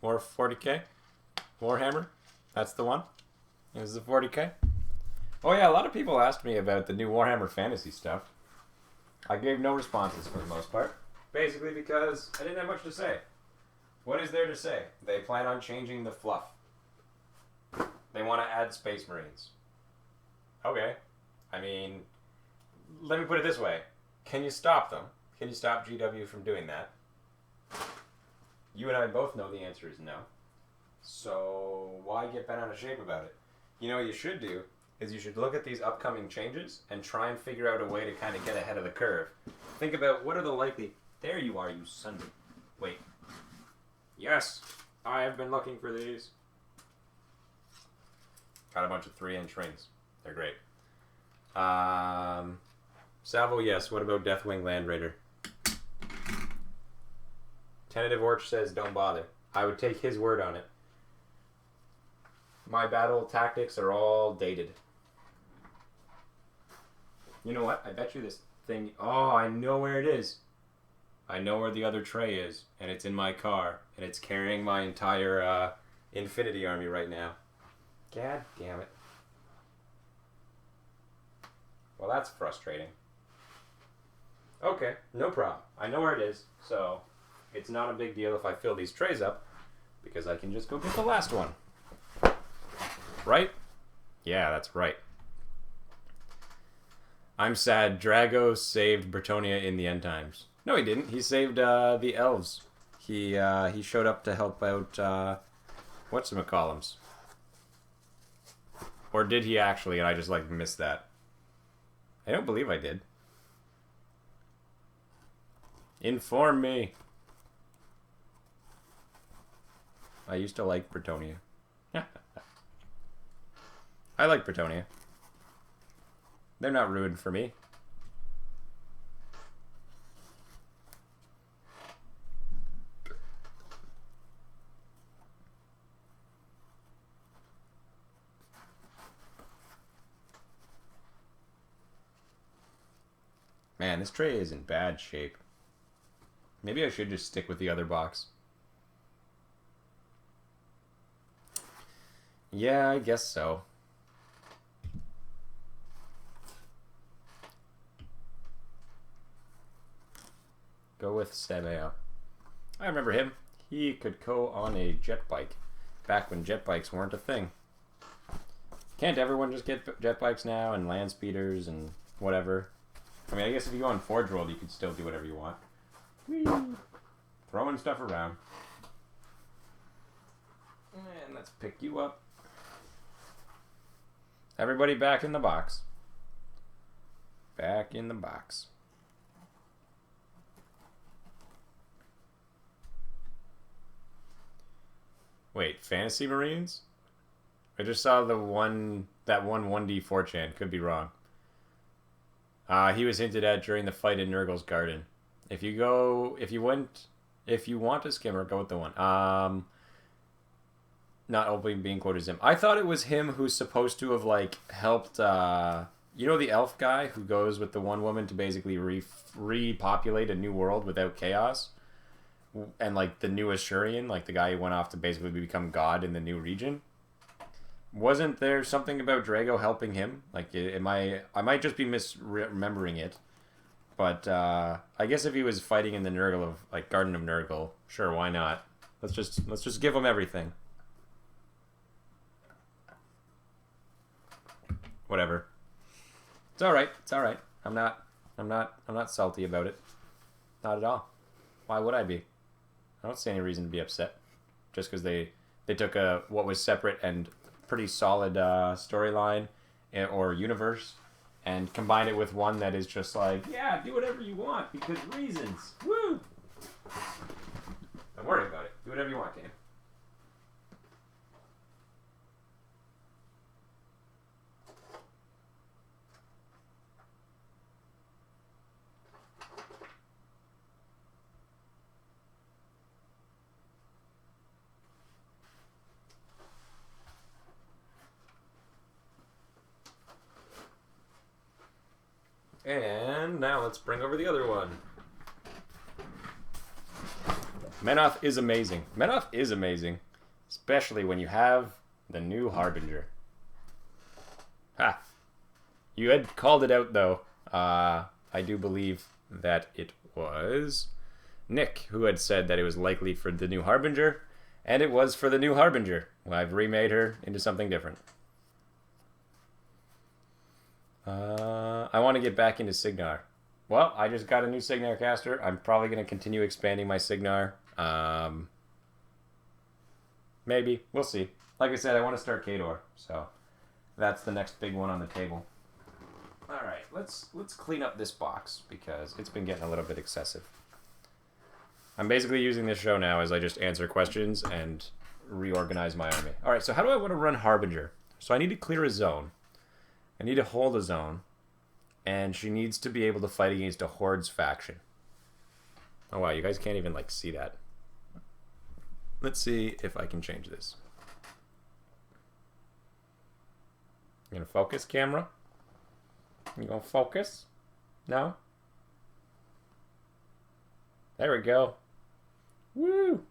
War 40k, Warhammer, that's the one. Is the 40k. Oh yeah, a lot of people asked me about the new Warhammer Fantasy stuff. I gave no responses for the most part. Basically because I didn't have much to say. What is there to say? They plan on changing the fluff. They want to add Space Marines. Okay. I mean, let me put it this way. Can you stop them? Can you stop GW from doing that? You and I both know the answer is no. So why get bent out of shape about it? You know what you should do is you should look at these upcoming changes and try and figure out a way to kind of get ahead of the curve. Think about what are the likely... There you are, you son of... Wait. Yes! I have been looking for these. Got a bunch of 3-inch rings. They're great. Salvo, yes. What about Deathwing Land Raider? Tentative Orch says don't bother. I would take his word on it. My battle tactics are all dated. You know what? I bet you this thing... Oh, I know where it is. I know where the other tray is. And it's in my car. And it's carrying my entire Infinity Army right now. God damn it. Well, that's frustrating. Okay, no problem. I know where it is. So, it's not a big deal if I fill these trays up. Because I can just go get the last one. Right? Yeah, that's right. I'm sad. Drago saved Bretonia in the end times. No, he didn't. He saved the elves. He showed up to help out whatchamacallums. Or did he actually? And I just like missed that. I don't believe I did. Inform me. I used to like Bretonia. I like Bretonia. They're not ruined for me. Man, this tray is in bad shape. Maybe I should just stick with the other box. Yeah, I guess so. Go with Sebea. I remember him. He could go on a jet bike back when jet bikes weren't a thing. Can't everyone just get jet bikes now and land speeders and whatever? I mean, I guess if you go on Forge World, you could still do whatever you want. Whee! Throwing stuff around. And let's pick you up. Everybody back in the box. Back in the box. Wait, Fantasy Marines? I just saw that one 1D 4chan. Could be wrong. He was hinted at during the fight in Nurgle's garden. If you want a skimmer, go with the one. Not openly being quoted as him. I thought it was him who's supposed to have like helped. You know the elf guy who goes with the one woman to basically repopulate a new world without chaos, and like the new Ashurian, like the guy who went off to basically become god in the new region. Wasn't there something about Drago helping him? Like, I might just be misremembering it. But I guess if he was fighting in the Nurgle of like Garden of Nurgle, sure, why not? Let's just give him everything. Whatever. It's all right. It's all right. I'm not salty about it. Not at all. Why would I be? I don't see any reason to be upset. Just because they took what was separate and pretty solid storyline or universe and combined it with one that is just like, yeah, do whatever you want because reasons. Woo! Don't worry about it. Do whatever you want, game. And now let's bring over the other one. Menoth is amazing. Menoth is amazing. Especially when you have the new Harbinger. Ha! You had called it out, though. I do believe that it was Nick who had said that it was likely for the new Harbinger. And it was for the new Harbinger. I've remade her into something different. I want to get back into Signar. Well, I just got a new Signar caster. I'm probably going to continue expanding my Signar. Maybe. We'll see. Like I said, I want to start Khador. So that's the next big one on the table. Alright, let's clean up this box because it's been getting a little bit excessive. I'm basically using this show now as I just answer questions and reorganize my army. Alright, so how do I want to run Harbinger? So I need to clear a zone. I need to hold a zone, and she needs to be able to fight against a Hordes faction. Oh wow, you guys can't even like see that. Let's see if I can change this. You gonna focus, camera? You gonna focus? No? There we go. Woo!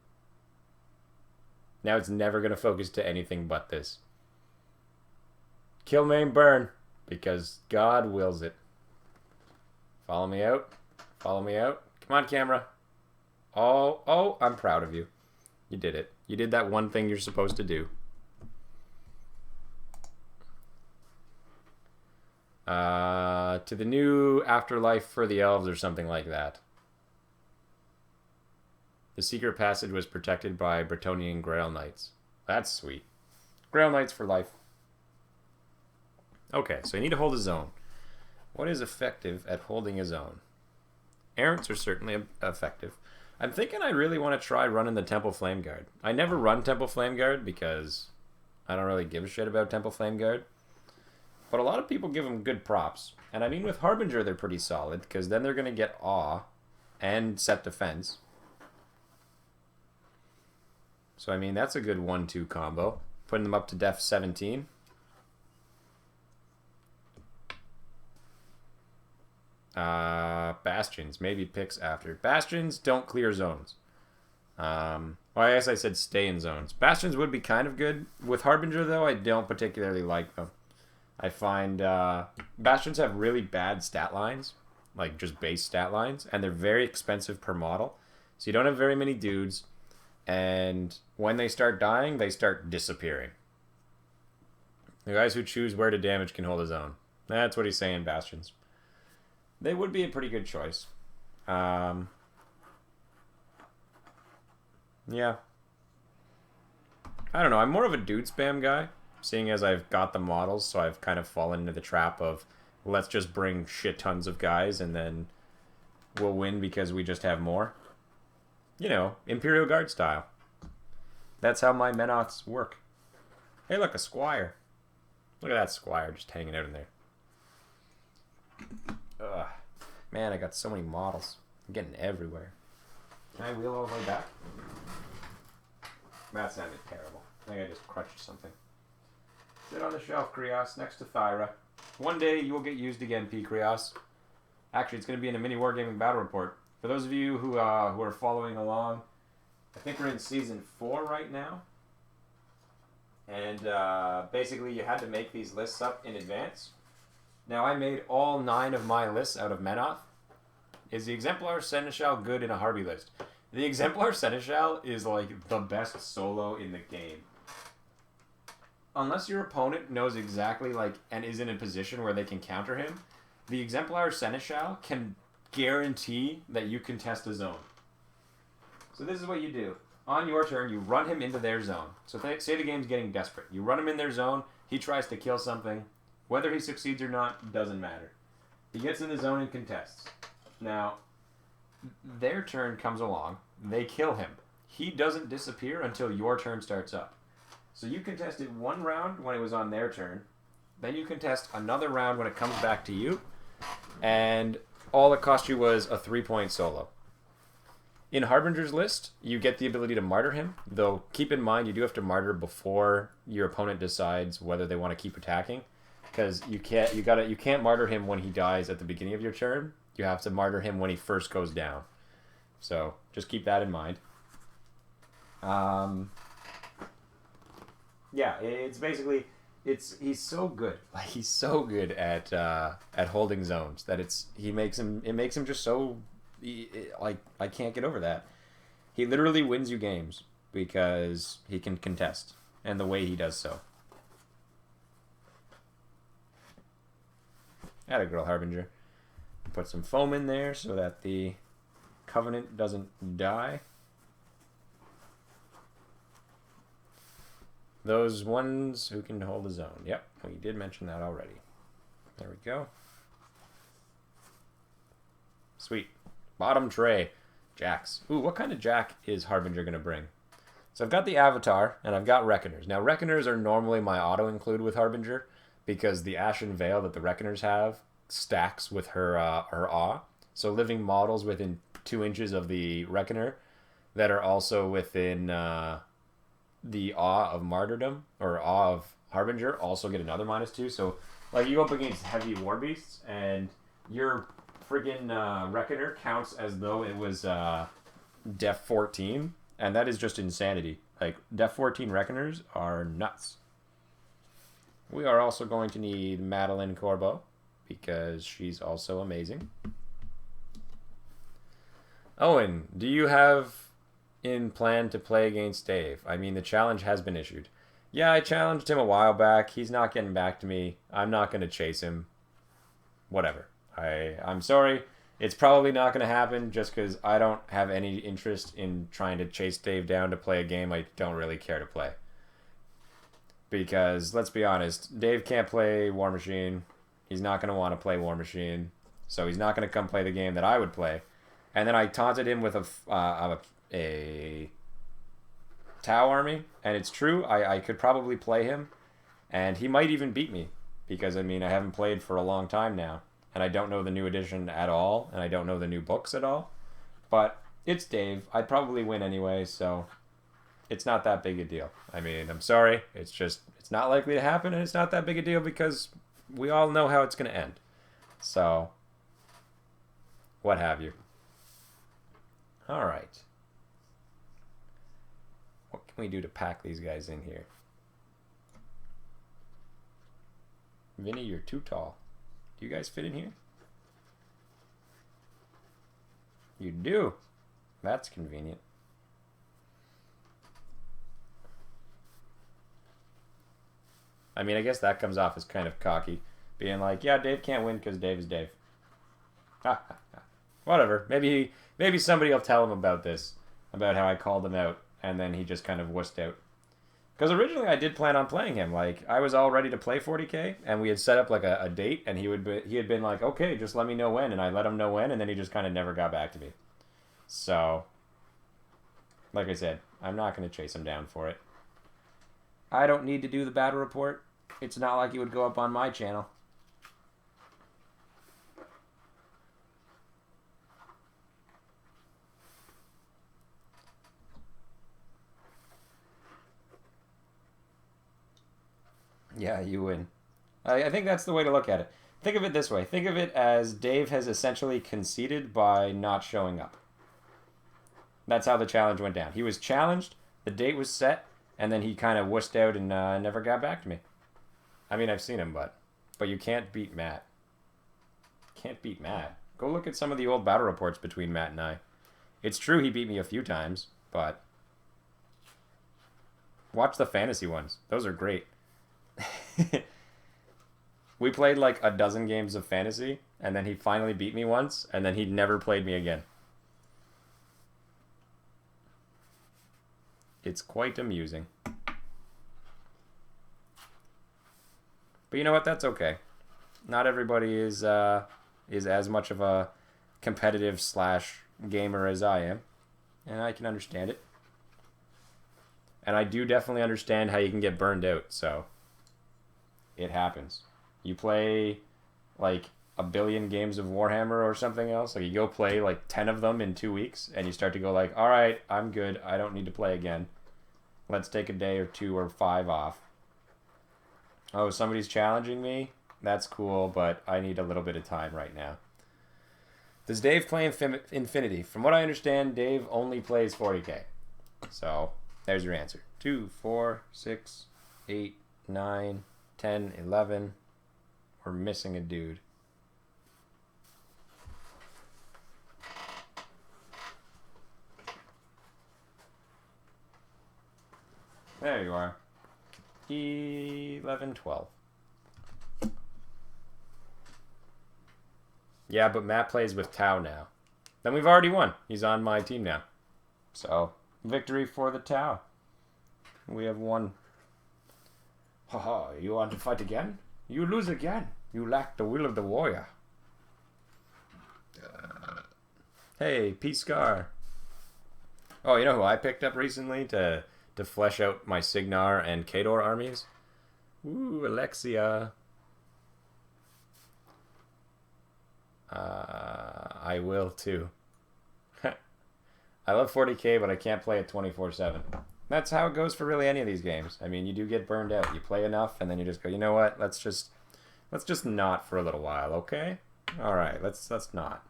Now it's never gonna focus to anything but this. Kill, maim, burn. Because God wills it. Follow me out. Follow me out. Come on, camera. Oh, I'm proud of you. You did it. You did that one thing you're supposed to do. To the new afterlife for the elves or something like that. The secret passage was protected by Bretonnian Grail Knights. That's sweet. Grail Knights for life. Okay, so you need to hold a zone. What is effective at holding a zone? Errants are certainly effective. I'm thinking I really want to try running the Temple Flame Guard. I never run Temple Flame Guard because I don't really give a shit about Temple Flame Guard. But a lot of people give them good props. And I mean with Harbinger they're pretty solid because then they're going to get Awe and Set Defense. So I mean that's a good 1-2 combo. Putting them up to Def 17. Bastions. Maybe picks after. Bastions don't clear zones. Well, I guess I said stay in zones. Bastions would be kind of good. With Harbinger, though, I don't particularly like them. I find Bastions have really bad stat lines. Like, just base stat lines. And they're very expensive per model. So you don't have very many dudes. And when they start dying, they start disappearing. The guys who choose where to damage can hold his own. That's what he's saying, Bastions. They would be a pretty good choice. Yeah. I don't know. I'm more of a dude spam guy, seeing as I've got the models, so I've kind of fallen into the trap of let's just bring shit tons of guys and then we'll win because we just have more. You know, Imperial Guard style. That's how my Menoths work. Hey, look, a Squire. Look at that Squire just hanging out in there. Ugh. Man, I got so many models. I'm getting everywhere. Can I wheel all the way back? That sounded terrible. I think I just crushed something. Sit on the shelf, Krios, next to Thyra. One day you will get used again, P. Krios. Actually, it's going to be in a mini Wargaming Battle Report. For those of you who are following along, I think we're in Season 4 right now. And basically you had to make these lists up in advance. Now I made all 9 of my lists out of Menoth. Is the Exemplar Seneschal good in a Harvey list? The Exemplar Seneschal is like the best solo in the game. Unless your opponent knows exactly and is in a position where they can counter him, the Exemplar Seneschal can guarantee that you contest a zone. So this is what you do. On your turn, you run him into their zone. So say the game's getting desperate. You run him in their zone, he tries to kill something. Whether he succeeds or not doesn't matter. He gets in the zone and contests. Now, their turn comes along. They kill him. He doesn't disappear until your turn starts up. So you contested one round when it was on their turn. Then you contest another round when it comes back to you. And all it cost you was a 3-point solo. In Harbinger's list, you get the ability to martyr him. Though, keep in mind, you do have to martyr before your opponent decides whether they want to keep attacking. Because you can't martyr him when he dies at the beginning of your turn. You have to martyr him when he first goes down. So just keep that in mind. Yeah, it's basically he's so good. Like he's so good at holding zones that it makes him just so I can't get over that. He literally wins you games because he can contest and the way he does so. Atta girl, Harbinger. Put some foam in there so that the Covenant doesn't die. Those ones who can hold the zone. Yep, we did mention that already. There we go. Sweet. Bottom tray. Jacks. Ooh, what kind of jack is Harbinger going to bring? So I've got the Avatar, and I've got Reckoners. Now, Reckoners are normally my auto-include with Harbinger, because the Ashen Veil that the Reckoners have stacks with her awe. So living models within 2 inches of the Reckoner that are also within the awe of Martyrdom, or awe of Harbinger, also get another -2. So, like, you go up against heavy war beasts, and your friggin' Reckoner counts as though it was Def 14, and that is just insanity. Like, Def 14 Reckoners are nuts. We are also going to need Madeline Corbeau, because she's also amazing. Owen, do you have in plan to play against Dave? I mean, the challenge has been issued. Yeah, I challenged him a while back. He's not getting back to me. I'm not going to chase him. Whatever. I'm sorry. It's probably not going to happen just because I don't have any interest in trying to chase Dave down to play a game I don't really care to play. Because, let's be honest, Dave can't play Warmachine. He's not going to want to play Warmachine. So he's not going to come play the game that I would play. And then I taunted him with a Tau army. And it's true, I could probably play him. And he might even beat me. Because, I mean, I haven't played for a long time now. And I don't know the new edition at all. And I don't know the new books at all. But it's Dave. I'd probably win anyway, so it's not that big a deal. I mean, I'm sorry. It's not likely to happen, and it's not that big a deal because we all know how it's going to end. So, what have you. All right. What can we do to pack these guys in here? Vinny, you're too tall. Do you guys fit in here? You do. That's convenient. I mean, I guess that comes off as kind of cocky. Being like, yeah, Dave can't win because Dave is Dave. Whatever. Maybe somebody will tell him about this. About how I called him out. and then he just kind of wussed out. Because originally I did plan on playing him. Like, I was all ready to play 40k, and we had set up like a date, and he had been like, okay, just let me know when, and I let him know when, and then he just kind of never got back to me. So, like I said, I'm not going to chase him down for it. I don't need to do the battle report. It's not like it would go up on my channel. Yeah, you win. I think that's the way to look at it. Think of it this way. Think of it as Dave has essentially conceded by not showing up. That's how the challenge went down. He was challenged, the date was set, and then he kind of wussed out and never got back to me. I mean, I've seen him, but you can't beat Matt. Can't beat Matt. Go look at some of the old battle reports between Matt and I. It's true he beat me a few times, but watch the fantasy ones. Those are great. We played like a dozen games of fantasy, and then he finally beat me once, and then he never played me again. It's quite amusing. But you know what? That's okay. Not everybody is as much of a competitive / gamer as I am, and I can understand it. And I do definitely understand how you can get burned out, so it happens. You play like a billion games of Warhammer or something else, like you go play like 10 of them in 2 weeks, and you start to go like, all right, I'm good, I don't need to play again. Let's take a day or 2 or 5 off. Oh, somebody's challenging me? That's cool, but I need a little bit of time right now. Does Dave play Infinity? From what I understand, Dave only plays 40k. So, there's your answer. 2, 4, 6, 8, 9, 10, 11. We're missing a dude. There you are. 11, 12. Yeah, but Matt plays with Tau now. Then we've already won. He's on my team now. So, victory for the Tau. We have won. Haha, you want to fight again? You lose again. You lack the will of the warrior. Hey, P-Scar. Oh, you know who I picked up recently to flesh out my Signar and Khador armies? Ooh, Alexia. I will too. I love 40k, but I can't play it 24/7. That's how it goes for really any of these games. I mean, you do get burned out. You play enough, and then you just go, you know what? Let's just not for a little while, okay? All right, let's not.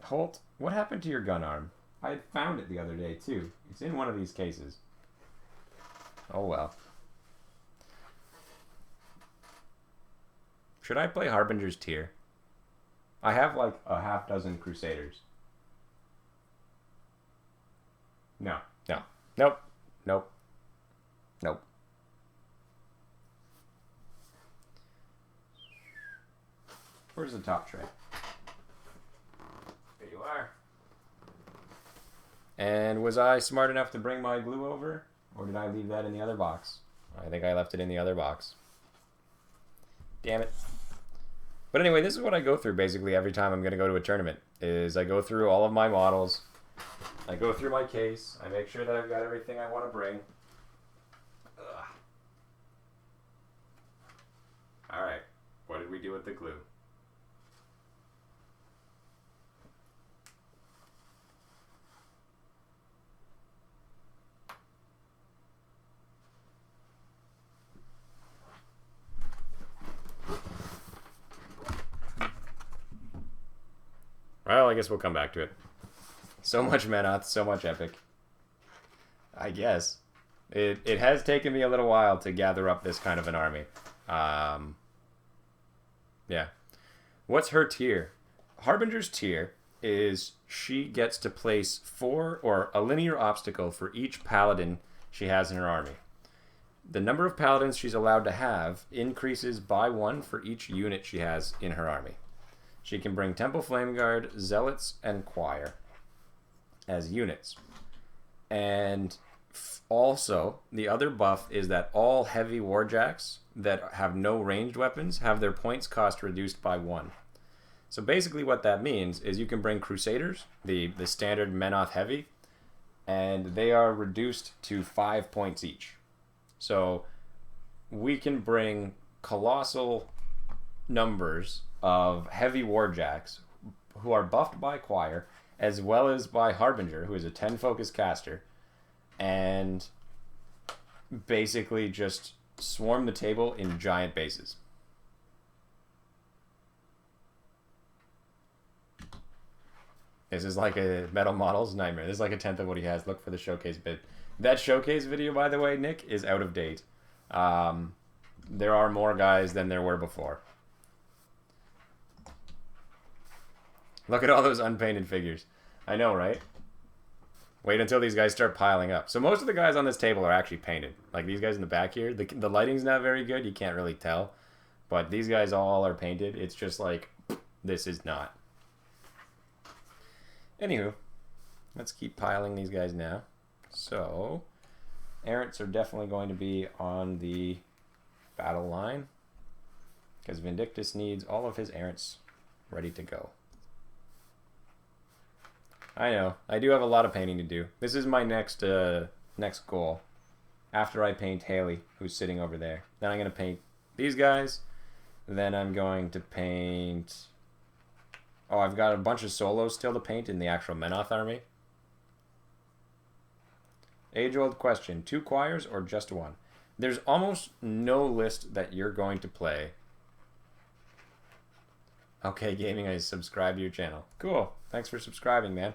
Holt, what happened to your gun arm? I found it the other day too. It's in one of these cases. Oh well. Should I play Harbinger's Tier? I have like a half dozen Crusaders. No. Nope. Where's the top tray? There you are. And was I smart enough to bring my glue over? Or did I leave that in the other box? I think I left it in the other box. Damn it. But anyway, this is what I go through basically every time I'm going to go to a tournament. Is I go through all of my models. I go through my case. I make sure that I've got everything I want to bring. Ugh. Alright. What did we do with the glue? Well, I guess we'll come back to it. So much Menoth, so much Epic. I guess. It has taken me a little while to gather up this kind of an army. Yeah. What's her tier? Harbinger's tier is she gets to place 4 or a linear obstacle for each paladin she has in her army. The number of paladins she's allowed to have increases by 1 for each unit she has in her army. She can bring Temple Flame Guard, Zealots, and Choir. as units. And also, the other buff is that all heavy warjacks that have no ranged weapons have their points cost reduced by 1. So basically what that means is you can bring Crusaders, the standard Menoth heavy, and they are reduced to 5 points each. So we can bring colossal numbers of heavy warjacks who are buffed by Choir, as well as by Harbinger, who is a 10 focus caster, and basically just swarm the table in giant bases. This is like a Metal Models nightmare. This is like a tenth of what he has. Look for the showcase bit. That showcase video, by the way, Nick, is out of date. There are more guys than there were before. Look at all those unpainted figures. I know, right? Wait until these guys start piling up. So most of the guys on this table are actually painted. Like these guys in the back here. The lighting's not very good. You can't really tell. But these guys all are painted. It's just like, this is not. Anywho, let's keep piling these guys now. So, errants are definitely going to be on the battle line, because Vindictus needs all of his errants ready to go. I know, I do have a lot of painting to do. This is my next goal. After I paint Haley, who's sitting over there. Then I'm going to paint these guys. Then I'm going to paint... Oh, I've got a bunch of solos still to paint in the actual Menoth army. Age-old question. 2 choirs or just 1? There's almost no list that you're going to play. Okay, Gaming, I subscribe to your channel. Cool. Thanks for subscribing, man.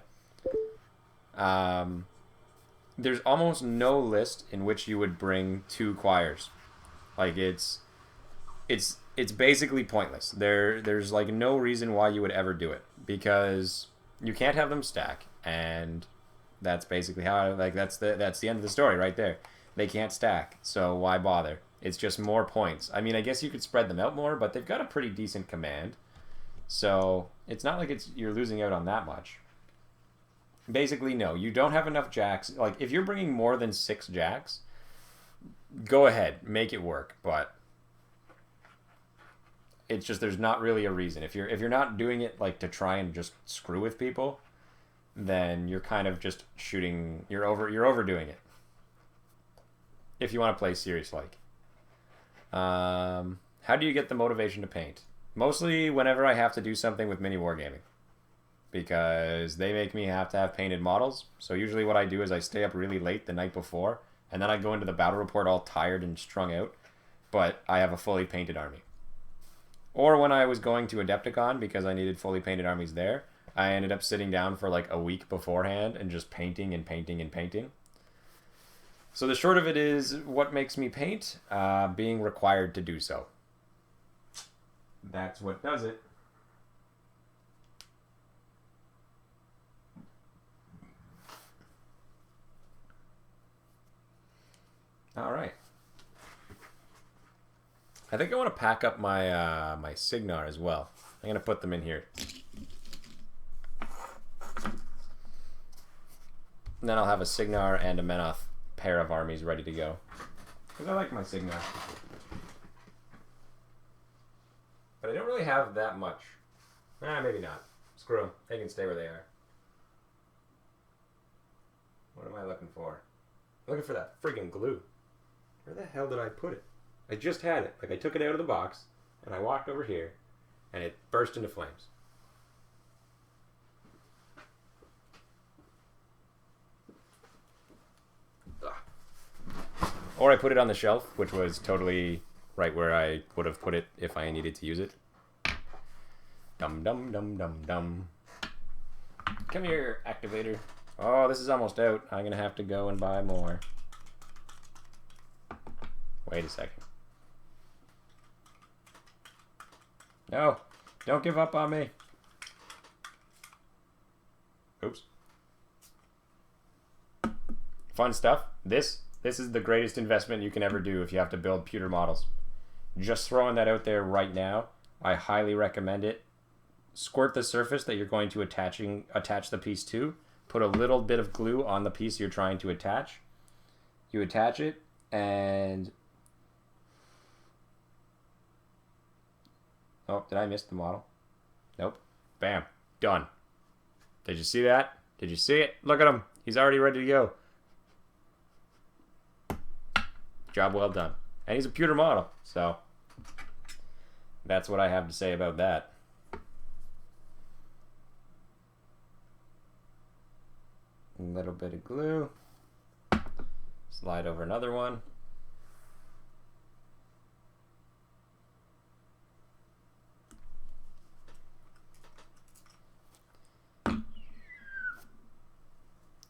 There's almost no list in which you would bring 2 choirs. Like, it's basically pointless. There's like no reason why you would ever do it, because you can't have them stack, and that's basically how that's the end of the story right there. They can't stack, so why bother? It's just more points. I mean, I guess you could spread them out more, but they've got a pretty decent command, so it's not like you're losing out on that much. Basically, no, you don't have enough jacks. Like, if you're bringing more than 6 jacks, go ahead, make it work, but it's just there's not really a reason. If you're not doing it like to try and just screw with people, then you're kind of just shooting. You're overdoing it. If you want to play serious like. How do you get the motivation to paint? Mostly whenever I have to do something with mini wargaming, because they make me have to have painted models. So usually what I do is I stay up really late the night before, and then I go into the battle report all tired and strung out, but I have a fully painted army. Or when I was going to Adepticon, because I needed fully painted armies there, I ended up sitting down for like a week beforehand and just painting and painting and painting. So the short of it is, what makes me paint? Being required to do so. That's what does it. All right. I think I want to pack up my my Signar as well. I'm going to put them in here. And then I'll have a Signar and a Menoth pair of armies ready to go. Because I like my Signar. But I don't really have that much. Maybe not. Screw them. They can stay where they are. What am I looking for? I'm looking for that friggin' glue. Where the hell did I put it? I just had it. Like, I took it out of the box, and I walked over here, and it burst into flames. Ugh. Or I put it on the shelf, which was totally right where I would have put it if I needed to use it. Dum dum dum dum dum. Come here, activator. Oh, this is almost out. I'm gonna have to go and buy more. Wait a second. No, don't give up on me. Oops. Fun stuff. This is the greatest investment you can ever do if you have to build pewter models. Just throwing that out there right now. I highly recommend it. Squirt the surface that you're going to attach the piece to put a little bit of glue on the piece you're trying to attach. You attach it, and... Oh, did I miss the model? Nope. Bam. Done. Did you see that? Did you see it? Look at him. He's already ready to go. Job well done. And he's a pewter model, so that's what I have to say about that. A little bit of glue. Slide over another one.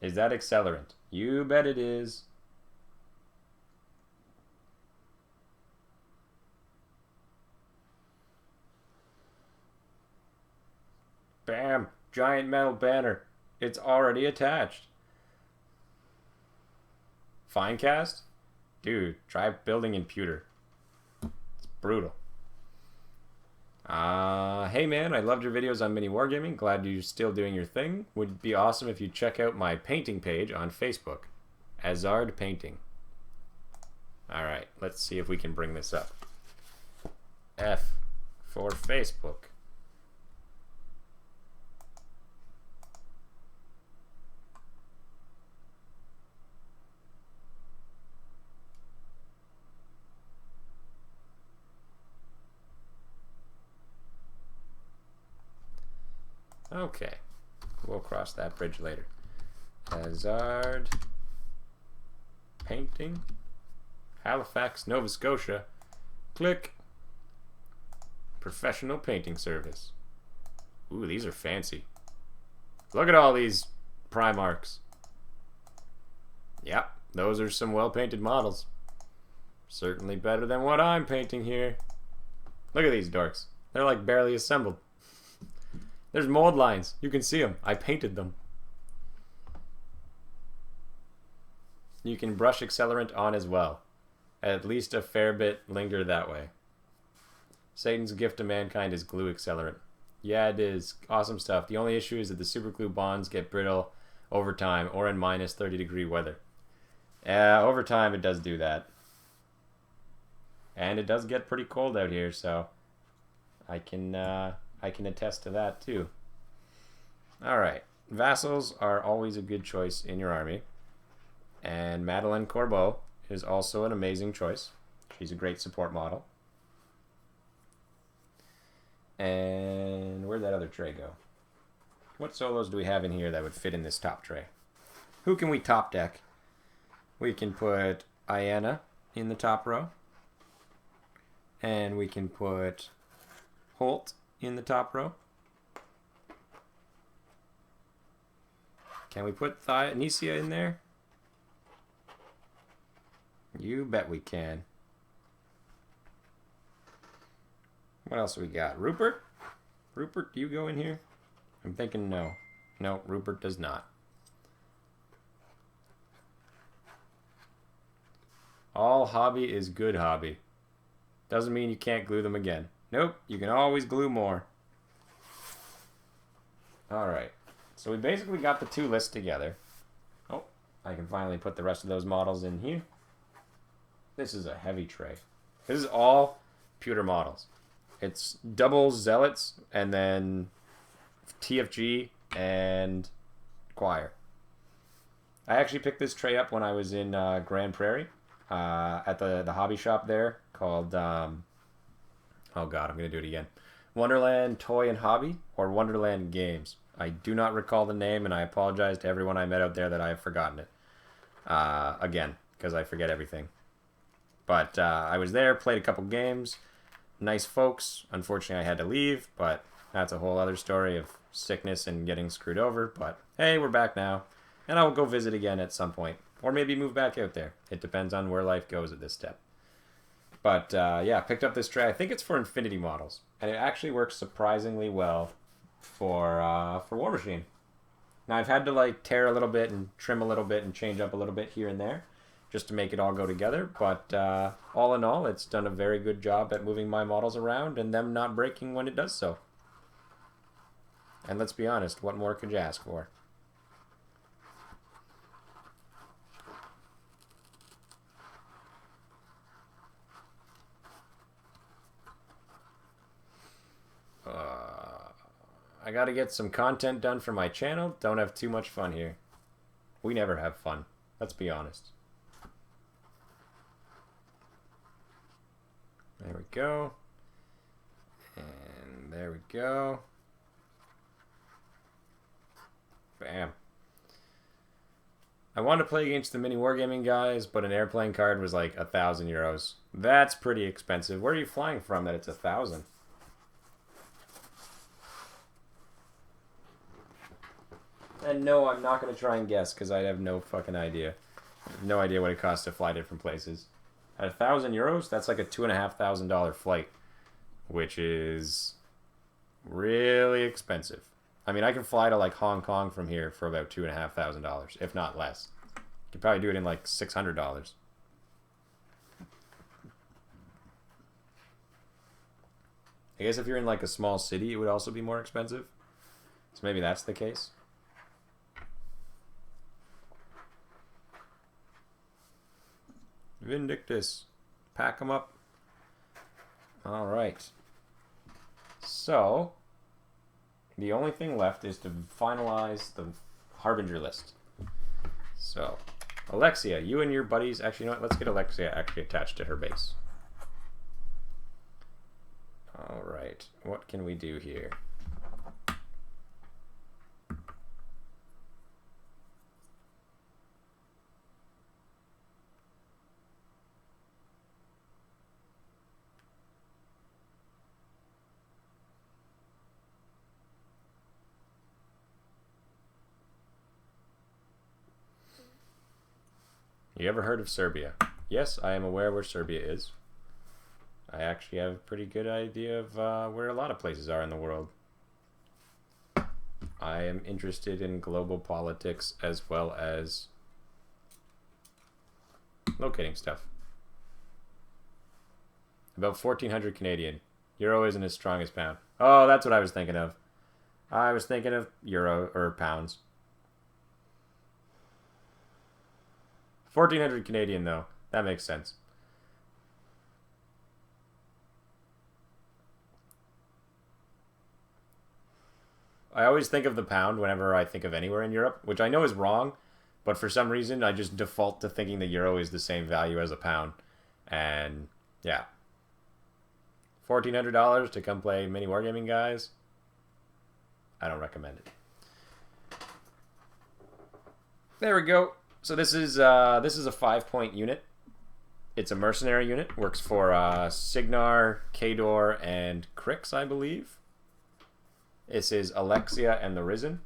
Is that accelerant? You bet it is. Bam! Giant metal banner. It's already attached. Fine cast? Dude, try building in pewter. It's brutal. Hey man, I loved your videos on mini wargaming. Glad you're still doing your thing. Would be awesome if you check out my painting page on Facebook. Azard Painting. Alright, let's see if we can bring this up. F for Facebook. Okay, we'll cross that bridge later. Hazard Painting, Halifax, Nova Scotia. Click. Professional painting service. Ooh, these are fancy. Look at all these Primarchs. Yep, those are some well-painted models. Certainly better than what I'm painting here. Look at these dorks. They're like barely assembled. There's mold lines. You can see them. I painted them. You can brush accelerant on as well. At least a fair bit linger that way. Satan's gift to mankind is glue accelerant. Yeah, it is. Awesome stuff. The only issue is that the super glue bonds get brittle over time or in minus 30-degree weather. Over time it does do that. And it does get pretty cold out here, so I can attest to that too. Alright, vassals are always a good choice in your army. And Madeleine Corbeau is also an amazing choice. She's a great support model. And where'd that other tray go? What solos do we have in here that would fit in this top tray? Who can we top deck? We can put Iana in the top row. And we can put Holt in the top row. Can we put Nicia in there? You bet we can. What else we got? Rupert? Rupert, do you go in here? I'm thinking no. No, Rupert does not. All hobby is good hobby. Doesn't mean you can't glue them again. Nope, you can always glue more. Alright, so we basically got the two lists together. Oh, I can finally put the rest of those models in here. This is a heavy tray. This is all pewter models. It's double Zealots and then TFG and Choir. I actually picked this tray up when I was in Grand Prairie at the hobby shop there called, oh god, I'm going to do it again. Wonderland Toy and Hobby or Wonderland Games. I do not recall the name and I apologize to everyone I met out there that I have forgotten it. Again, because I forget everything. But I was there, played a couple games. Nice folks. Unfortunately, I had to leave, but that's a whole other story of sickness and getting screwed over. But hey, we're back now. And I will go visit again at some point. Or maybe move back out there. It depends on where life goes at this step. But yeah, picked up this tray. I think it's for Infinity models. And it actually works surprisingly well for Warmachine. Now I've had to like tear a little bit and trim a little bit and change up a little bit here and there, just to make it all go together, but all in all, it's done a very good job at moving my models around and them not breaking when it does so. And let's be honest, what more could you ask for? gotta get some content done for my channel. Don't have too much fun here. We never have fun. Let's be honest. There we go. And there we go. Bam. I wanted to play against the mini wargaming guys, but an airplane card was like 1,000 euros. That's pretty expensive. Where are you flying from that it's 1,000? And no, I'm not going to try and guess because I have no fucking idea. No idea what it costs to fly different places. At 1,000 euros, that's like a $2,500 flight, which is really expensive. I mean, I can fly to like Hong Kong from here for about $2,500, if not less. You could probably do it in like $600. I guess if you're in like a small city, it would also be more expensive. So maybe that's the case. Vindictus. Pack them up. All right. So, the only thing left is to finalize the Harbinger list. So, Alexia, you and your buddies... Actually, you know what? Let's get Alexia actually attached to her base. All right. What can we do here? You ever heard of Serbia? Yes, I am aware where Serbia is. I actually have a pretty good idea of where a lot of places are in the world. I am interested in global politics as well as locating stuff. About 1,400 Canadian. Euro isn't as strong as pound. Oh, that's what I was thinking of. I was thinking of euro or pounds. 1,400 Canadian, though. That makes sense. I always think of the pound whenever I think of anywhere in Europe, which I know is wrong, but for some reason I just default to thinking the euro is the same value as a pound. And, yeah. $1,400 to come play mini wargaming, guys. I don't recommend it. There we go. So this is a 5-point unit. It's a mercenary unit. Works for Signar, Kador, and Crix, I believe. This is Alexia and the Risen.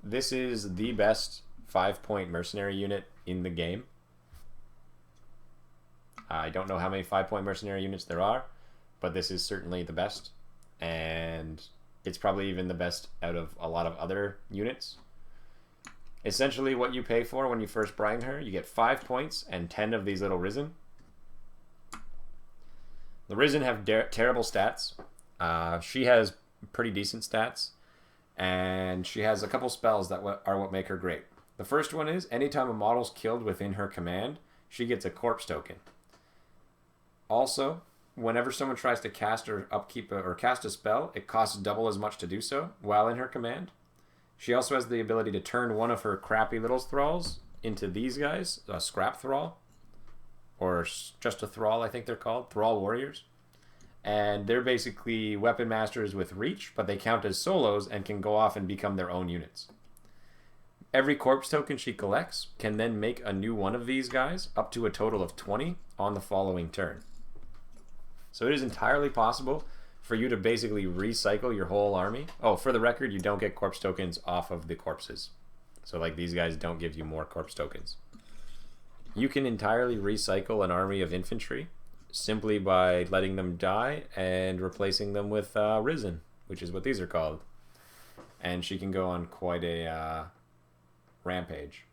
This is the best 5-point mercenary unit in the game. I don't know how many 5-point mercenary units there are, but this is certainly the best. And it's probably even the best out of a lot of other units. Essentially what you pay for when you first bring her, you get 5 points and 10 of these little Risen. The Risen have terrible stats. She has pretty decent stats, and she has a couple spells that are what make her great. The first one is, anytime a model's killed within her command, she gets a corpse token. Also, whenever someone tries to cast or upkeep or cast a spell, it costs double as much to do so while in her command. She also has the ability to turn one of her crappy little thralls into these guys, a scrap thrall, or just a thrall, I think they're called, thrall warriors. And they're basically weapon masters with reach, but they count as solos and can go off and become their own units. Every corpse token she collects can then make a new one of these guys, up to a total of 20 on the following turn. So it is entirely possible for you to basically recycle your whole army. Oh, for the record, you don't get corpse tokens off of the corpses. So like these guys don't give you more corpse tokens. You can entirely recycle an army of infantry simply by letting them die and replacing them with Risen, which is what these are called. And she can go on quite a rampage.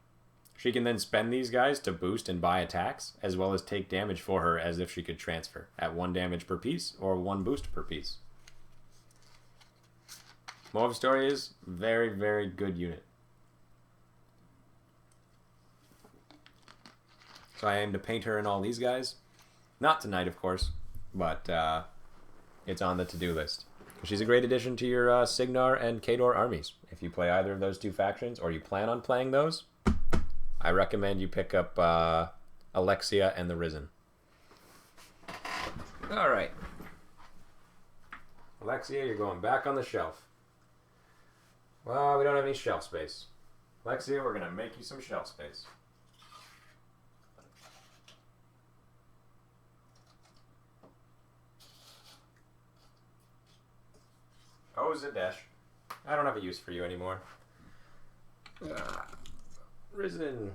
She can then spend these guys to boost and buy attacks, as well as take damage for her as if she could transfer at 1 damage per piece or 1 boost per piece. Moral of the story is, very, very good unit. So I aim to paint her and all these guys. Not tonight, of course, but it's on the to-do list. She's a great addition to your Signar and Khador armies. If you play either of those two factions, or you plan on playing those, I recommend you pick up Alexia and the Risen. All right. Alexia, you're going back on the shelf. Well, we don't have any shelf space. Alexia, we're going to make you some shelf space. Oh, Zadesh. I don't have a use for you anymore. Risen.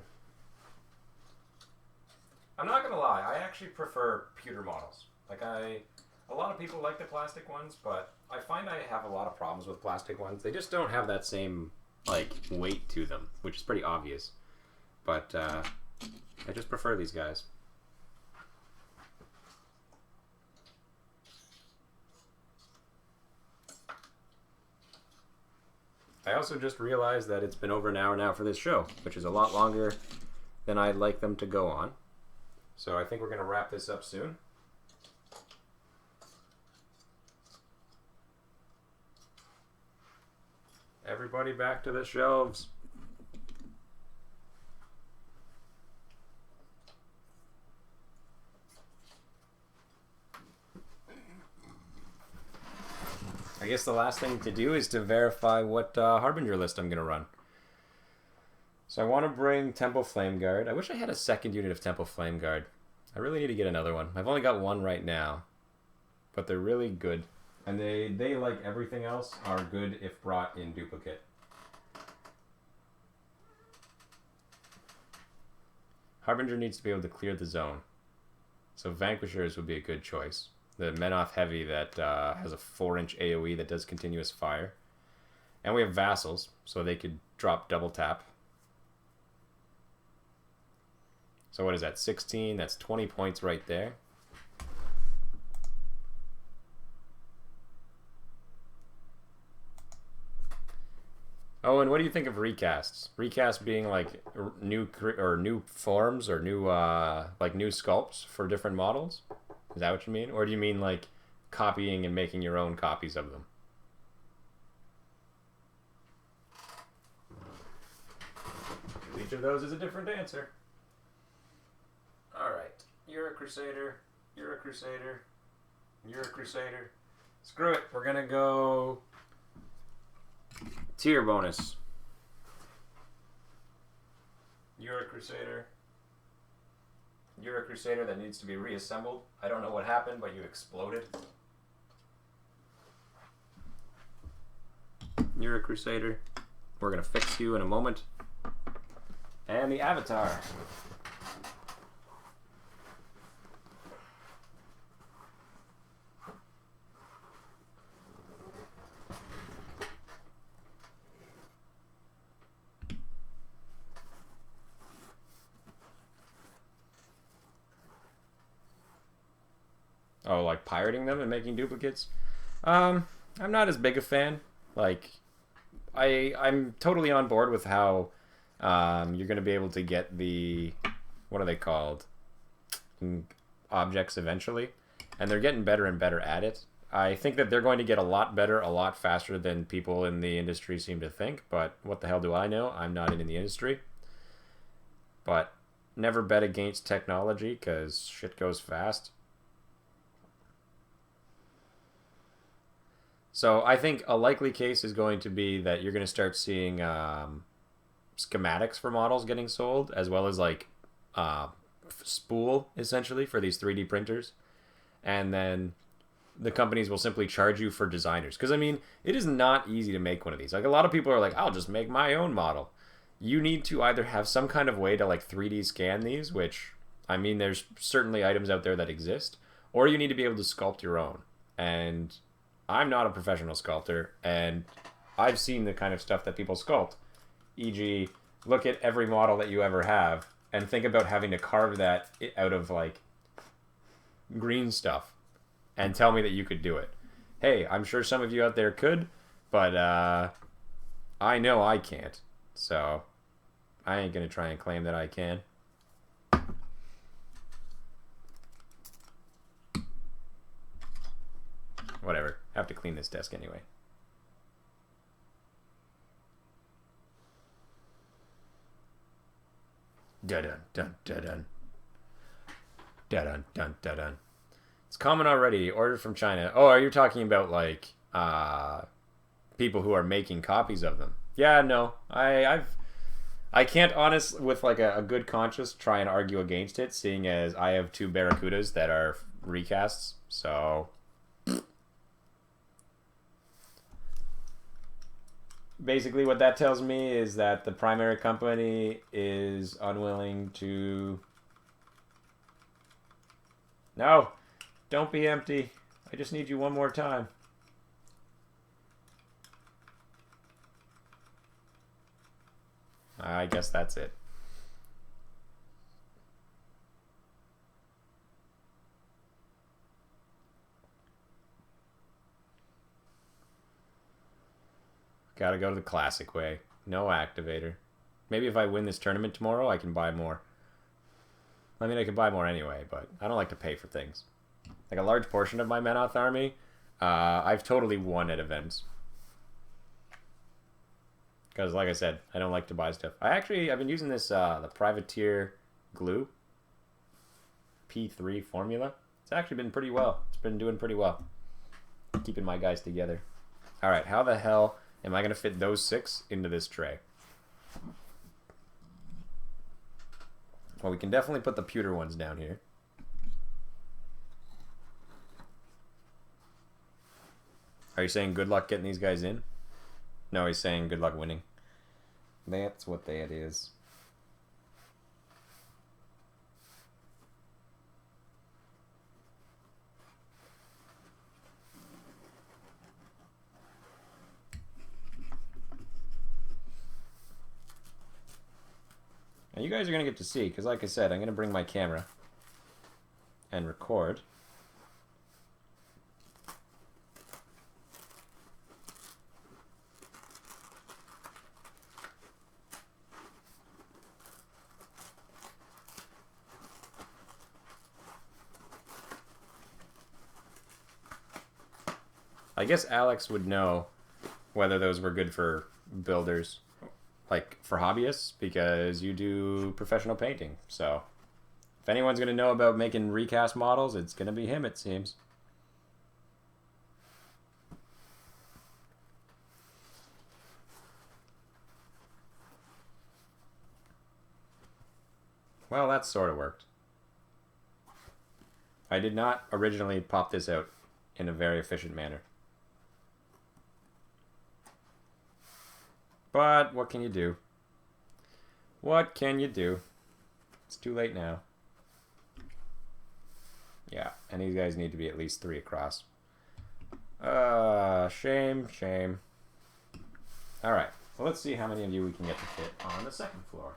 I'm not going to lie. I actually prefer pewter models. A lot of people like the plastic ones, but I find I have a lot of problems with plastic ones. They just don't have that same, weight to them, which is pretty obvious. But, I just prefer these guys. I also just realized that it's been over an hour now for this show, which is a lot longer than I'd like them to go on. So I think we're going to wrap this up soon. Everybody back to the shelves. I guess the last thing to do is to verify what Harbinger list I'm going to run. So I want to bring Temple Flame Guard. I wish I had a second unit of Temple Flame Guard. I really need to get another one. I've only got one right now, but they're really good. And they like everything else, are good if brought in duplicate. Harbinger needs to be able to clear the zone. So Vanquishers would be a good choice. The Menoth Heavy that has a 4-inch AoE that does continuous fire. And we have Vassals, so they could drop double tap. So what is that, 16? That's 20 points right there. Oh, and what do you think of recasts? Recasts being like new forms or new new sculpts for different models? Is that what you mean? Or do you mean like copying and making your own copies of them? Each of those is a different answer. Alright. You're a Crusader. You're a Crusader. You're a Crusader. Screw it. We're gonna go tier bonus. You're a Crusader. You're a Crusader that needs to be reassembled. I don't know what happened, but you exploded. You're a Crusader. We're going to fix you in a moment. And the Avatar. Oh, like pirating them and making duplicates? I'm not as big a fan. I'm totally on board with how you're going to be able to get the, what are they called? Objects eventually. And they're getting better and better at it. I think that they're going to get a lot better, a lot faster than people in the industry seem to think. But what the hell do I know? I'm not in the industry. But never bet against technology because shit goes fast. So I think a likely case is going to be that you're going to start seeing schematics for models getting sold, as well as spool, essentially, for these 3D printers. And then the companies will simply charge you for designers. Because, I mean, it is not easy to make one of these. Like, a lot of people are like, I'll just make my own model. You need to either have some kind of way to, 3D scan these, which, I mean, there's certainly items out there that exist. Or you need to be able to sculpt your own. And I'm not a professional sculptor, and I've seen the kind of stuff that people sculpt. E.g., look at every model that you ever have, and think about having to carve that out of, green stuff, and tell me that you could do it. Hey, I'm sure some of you out there could, but I know I can't, so I ain't gonna try and claim that I can. Whatever. have to clean this desk anyway. Dun dun dun dun. Dun dun dun dun. It's common already. Ordered from China. Oh, are you talking about like people who are making copies of them? Yeah, no. I can't honest with like a good conscience try and argue against it, seeing as I have 2 Barracudas that are recasts. So basically what that tells me is that the primary company is unwilling to... No, don't be empty. I just need you one more time. I guess that's it. Gotta go to the classic way. No activator. Maybe if I win this tournament tomorrow, I can buy more. I mean, I could buy more anyway, but I don't like to pay for things. Like a large portion of my Menoth army, I've totally won at events. Because, like I said, I don't like to buy stuff. I've been using this, the Privateer glue. P3 formula. It's actually been pretty well. It's been doing pretty well. Keeping my guys together. Alright, how the hell am I going to fit those 6 into this tray? Well, we can definitely put the pewter ones down here. Are you saying good luck getting these guys in? No, he's saying good luck winning. That's what that is. Now you guys are going to get to see, because like I said, I'm going to bring my camera and record. I guess Alex would know whether those were good for builders, like for hobbyists, because you do professional painting. So if anyone's going to know about making recast models, it's going to be him, it seems. Well, that sort of worked. I did not originally pop this out in a very efficient manner. But what can you do? What can you do? It's too late now. Yeah, and these guys need to be at least 3 across. Shame, shame. Alright, well, let's see how many of you we can get to fit on the 2nd floor.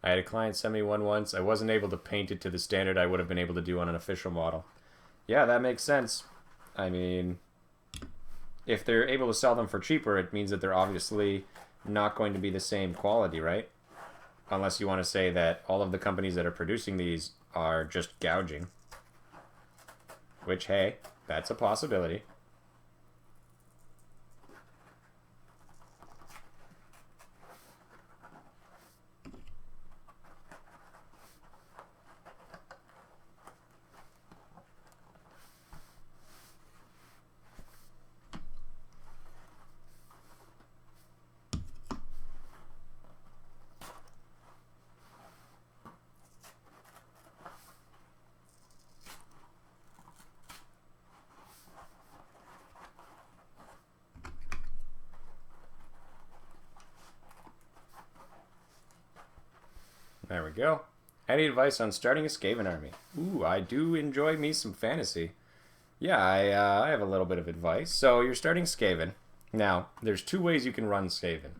I had a client send me one once. I wasn't able to paint it to the standard I would have been able to do on an official model. Yeah, that makes sense. I mean, if they're able to sell them for cheaper, it means that they're obviously not going to be the same quality, right? Unless you want to say that all of the companies that are producing these are just gouging. Which, hey, that's a possibility. There we go. Any advice on starting a Skaven army? Ooh, I do enjoy me some fantasy. Yeah, I have a little bit of advice. So you're starting Skaven. Now, there's 2 ways you can run Skaven.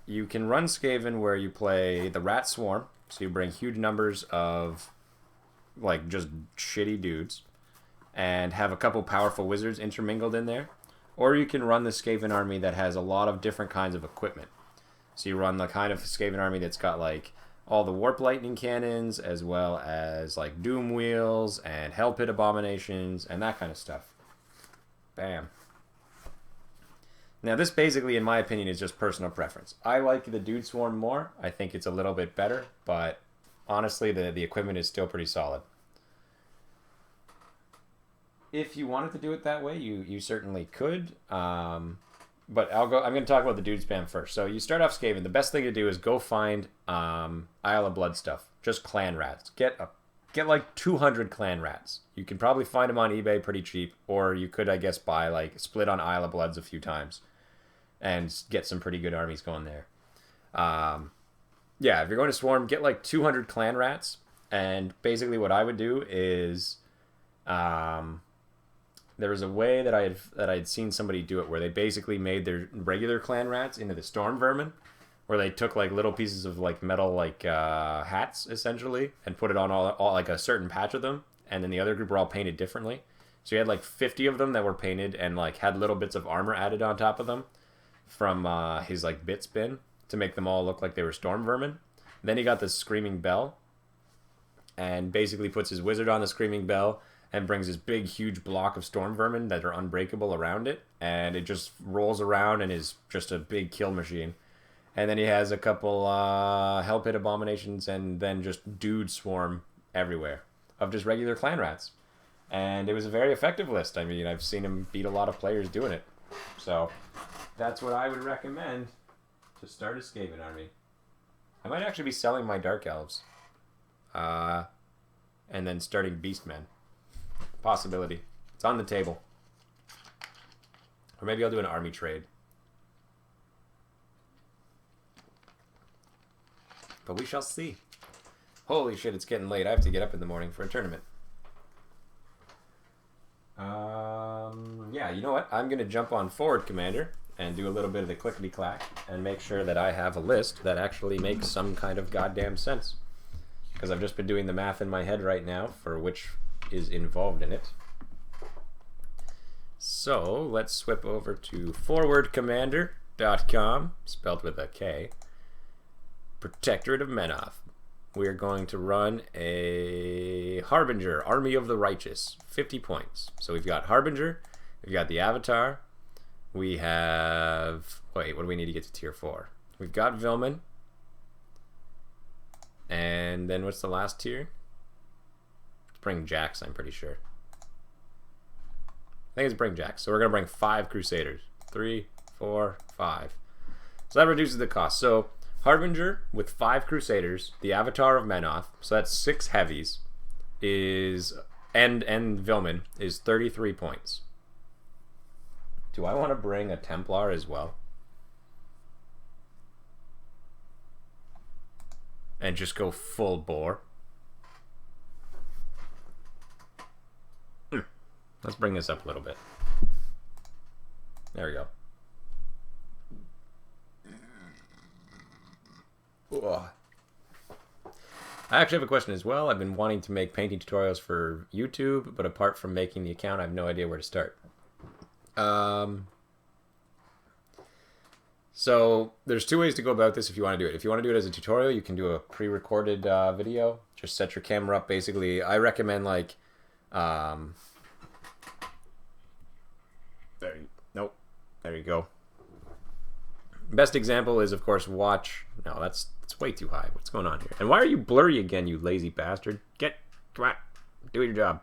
You can run Skaven where you play the Rat Swarm, so you bring huge numbers of, like, just shitty dudes. and have a couple powerful wizards intermingled in there. Or you can run the Skaven army that has a lot of different kinds of equipment. So you run the kind of Skaven army that's got like all the warp lightning cannons, as well as like doom wheels and hell pit abominations and that kind of stuff. Bam. Now this basically, in my opinion, is just personal preference. I like the Dude Swarm more. I think it's a little bit better, but honestly the equipment is still pretty solid. If you wanted to do it that way, you certainly could. But I'm going to talk about the dude spam first. So you start off Skaven. The best thing to do is go find Isle of Blood stuff. Just clan rats. Get like 200 clan rats. You can probably find them on eBay pretty cheap, or you could, I guess, buy like split on Isle of Bloods a few times and get some pretty good armies going there. Yeah, if you're going to Swarm, get like 200 clan rats. And basically what I would do is there was a way that I'd seen somebody do it where they basically made their regular clan rats into the storm vermin, where they took like little pieces of like metal like hats essentially and put it on all like a certain patch of them, and then the other group were all painted differently. So you had like 50 of them that were painted and like had little bits of armor added on top of them from his like bit spin to make them all look like they were storm vermin. Then he got the Screaming Bell and basically puts his wizard on the Screaming Bell and brings this big, huge block of storm vermin that are unbreakable around it, and it just rolls around and is just a big kill machine. And then he has a couple Hell Pit Abominations, and then just Dude Swarm everywhere of just regular clan rats. And it was a very effective list. I mean, I've seen him beat a lot of players doing it. So that's what I would recommend to start a Skaven army. I might actually be selling my Dark Elves. And then starting Beastmen. Possibility. It's on the table. Or maybe I'll do an army trade. But we shall see. Holy shit, it's getting late. I have to get up in the morning for a tournament. Yeah, you know what? I'm going to jump on Forward Commander and do a little bit of the clickety-clack and make sure that I have a list that actually makes some kind of goddamn sense. Because I've just been doing the math in my head right now for which is involved in it. So let's swip over to forwardcommander.com, spelled with a K. Protectorate of Menoth. We're going to run a Harbinger, Army of the Righteous, 50 points. So we've got Harbinger, we've got the Avatar, we have... Wait, what do we need to get to tier 4? We've got Vilman, and then what's the last tier? Bring Jax, I'm pretty sure. I think it's bring Jax. So we're going to bring 5 Crusaders. 3, 4, 5. So that reduces the cost. So Harbinger with 5 Crusaders, the Avatar of Menoth, so that's 6 heavies, is and Vilman is 33 points. Do I want to bring a Templar as well? And just go full bore? Let's bring this up a little bit. There we go. Ugh. I actually have a question as well. I've been wanting to make painting tutorials for YouTube, but apart from making the account, I have no idea where to start. So there's 2 ways to go about this if you want to do it. If you want to do it as a tutorial, you can do a pre-recorded video. Just set your camera up. Basically, I recommend like... There you go. Best example is, of course, watch... No, that's way too high. What's going on here? And why are you blurry again, you lazy bastard? Come on. Do your job.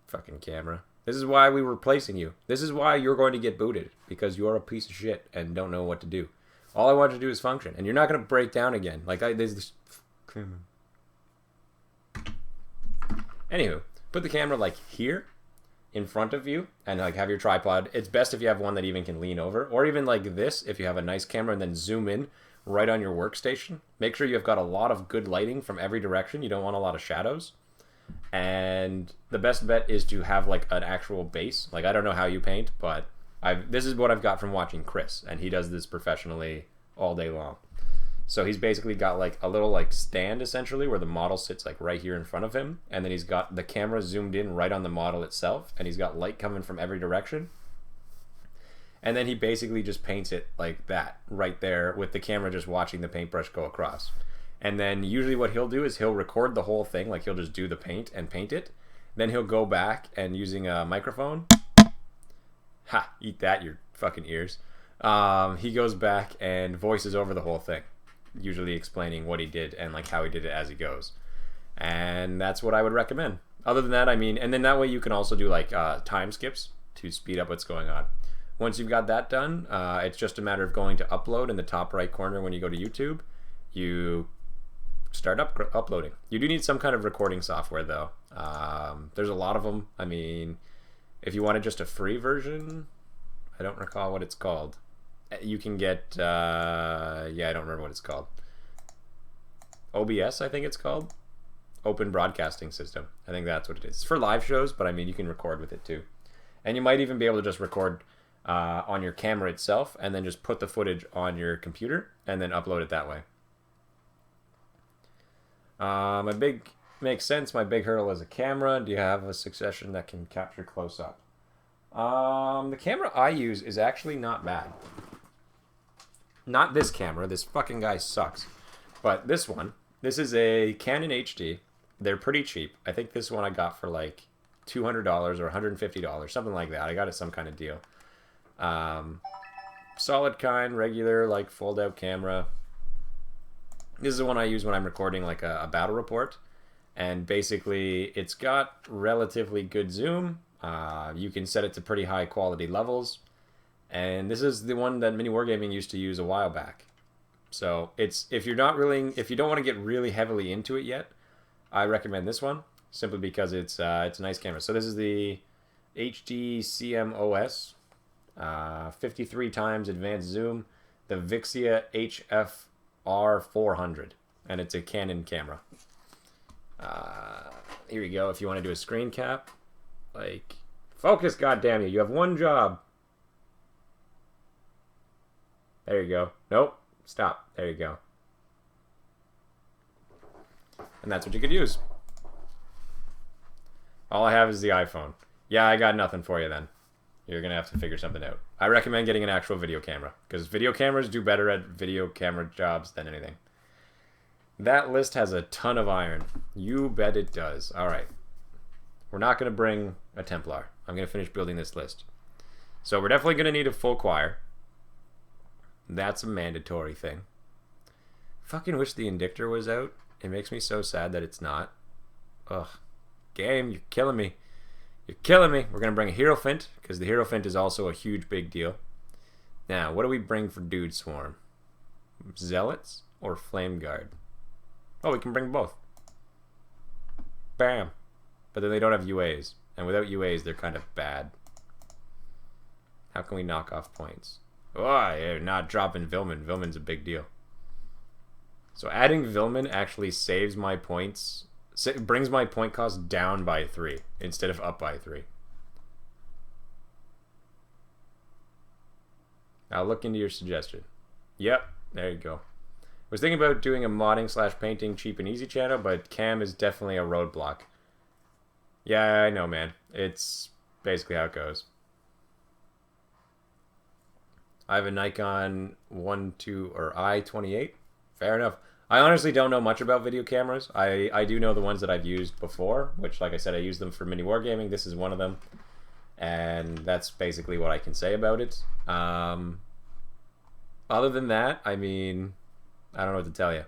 Fucking camera. This is why we were replacing you. This is why you're going to get booted. Because you're a piece of shit and don't know what to do. All I want you to do is function. And you're not going to break down again. Like, there's this... Anywho, put the camera, like, here. In front of you, and like have your tripod. It's best if you have one that even can lean over, or even like this if you have a nice camera, and then zoom in right on your workstation. Make sure you've got a lot of good lighting from every direction. You don't want a lot of shadows. And the best bet is to have like an actual base. Like, I don't know how you paint, but this is what I've got from watching Chris, and he does this professionally all day long. So he's basically got like a little like stand essentially where the model sits like right here in front of him, and then he's got the camera zoomed in right on the model itself, and he's got light coming from every direction. And then he basically just paints it like that right there with the camera just watching the paintbrush go across. And then usually what he'll do is he'll record the whole thing, like he'll just do the paint and paint it. Then he'll go back and using a microphone, eat that, your fucking ears. He goes back and voices over the whole thing, usually explaining what he did and like how he did it as he goes. And that's what I would recommend. Other than that, I mean, and then that way you can also do like time skips to speed up what's going on. Once you've got that done, it's just a matter of going to upload in the top right corner when you go to YouTube. You start uploading. You do need some kind of recording software though. There's a lot of them. I mean, if you wanted just a free version, I don't recall what it's called. You can get, I don't remember what it's called. OBS, I think it's called. Open Broadcasting System. I think that's what it is. It's for live shows, but I mean, you can record with it too. And you might even be able to just record on your camera itself and then just put the footage on your computer and then upload it that way. Makes sense. My big hurdle is a camera. Do you have a succession that can capture close up? The camera I use is actually not bad. Not this camera. This fucking guy sucks. But this one. This is a Canon HD. They're pretty cheap. I think this one I got for like $200 or $150, something like that. I got it some kind of deal. Solid kind, regular, like fold-out camera. This is the one I use when I'm recording like a battle report. And basically, it's got relatively good zoom. You can set it to pretty high quality levels. And this is the one that Mini Wargaming used to use a while back. So it's if you don't want to get really heavily into it yet, I recommend this one simply because it's a nice camera. So this is the HD CMOS, 53 times advanced zoom, the Vixia HFR 400, and it's a Canon camera. Here we go. If you want to do a screen cap, like focus, goddamn you have one job. There you go. Nope. Stop. There you go. And that's what you could use. All I have is the iPhone. Yeah, I got nothing for you then. You're going to have to figure something out. I recommend getting an actual video camera, because video cameras do better at video camera jobs than anything. That list has a ton of iron. You bet it does. All right. We're not going to bring a Templar. I'm going to finish building this list. So we're definitely going to need a full choir. That's a mandatory thing. Fucking wish the Indictor was out. It makes me so sad that it's not. Ugh. Game, you're killing me. You're killing me. We're going to bring a Hierophant, because the Hierophant is also a huge big deal. Now, what do we bring for Dude Swarm? Zealots or Flame Guard? Oh, we can bring both. Bam. But then they don't have UAs. And without UAs, they're kind of bad. How can we knock off points? Oh, you're not dropping Vilman. Vilman's a big deal. So adding Vilman actually saves my points. Brings my point cost down by 3 instead of up by 3. I'll look into your suggestion. Yep, there you go. I was thinking about doing a modding / painting cheap and easy channel, but cam is definitely a roadblock. Yeah, I know, man. It's basically how it goes. I have a Nikon I-28. Fair enough. I honestly don't know much about video cameras. I do know the ones that I've used before, which, like I said, I use them for Mini Wargaming. This is one of them. And that's basically what I can say about it. Other than that, I mean, I don't know what to tell you.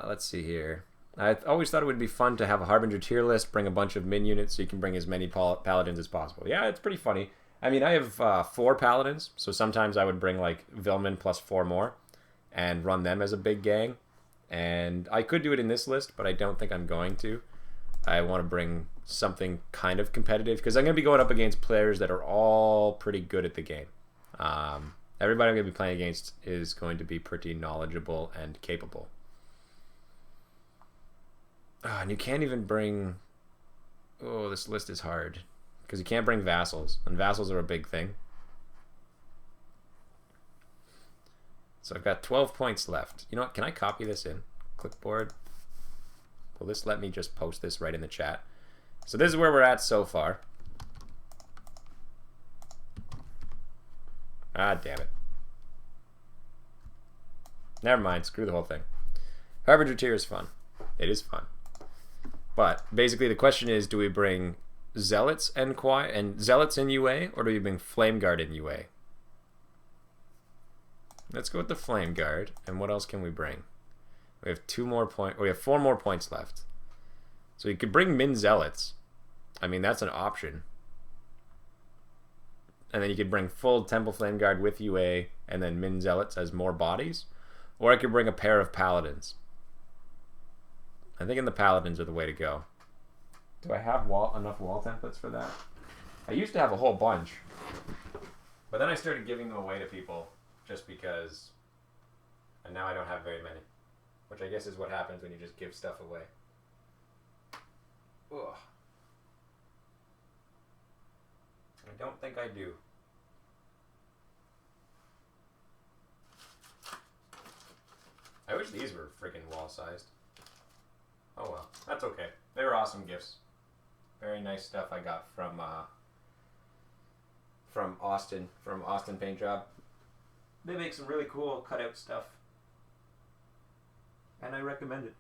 Let's see here. I always thought it would be fun to have a Harbinger tier list, bring a bunch of min units so you can bring as many paladins as possible. Yeah, it's pretty funny. I mean, I have 4 paladins, so sometimes I would bring like Vilman plus 4 more and run them as a big gang. And I could do it in this list, but I don't think I'm going to. I want to bring something kind of competitive because I'm going to be going up against players that are all pretty good at the game. Everybody I'm going to be playing against is going to be pretty knowledgeable and capable. And you can't even bring... Oh, this list is hard. Because you can't bring vassals, and vassals are a big thing. So I've got 12 points left. You know what? Can I copy this in clipboard? Will this let me just post this right in the chat? So this is where we're at so far. Ah, damn it. Never mind. Screw the whole thing. Harbinger tier is fun. It is fun. But basically the question is, do we bring Zealots and Zealots in UA, or do we bring Flame Guard in UA? Let's go with the Flame Guard. And what else can we bring? We have 4 more points left. So you could bring Min Zealots. I mean, that's an option. And then you could bring full Temple Flame Guard with UA and then Min Zealots as more bodies. Or I could bring a pair of Paladins. I think the Paladins are the way to go. Do I have enough wall templates for that? I used to have a whole bunch. But then I started giving them away to people just because. And now I don't have very many. Which I guess is what happens when you just give stuff away. Ugh. I don't think I do. I wish these were freaking wall-sized. Oh well, that's okay. They were awesome gifts. Very nice stuff I got from Austin Paint Job. They make some really cool cutout stuff. And I recommend it.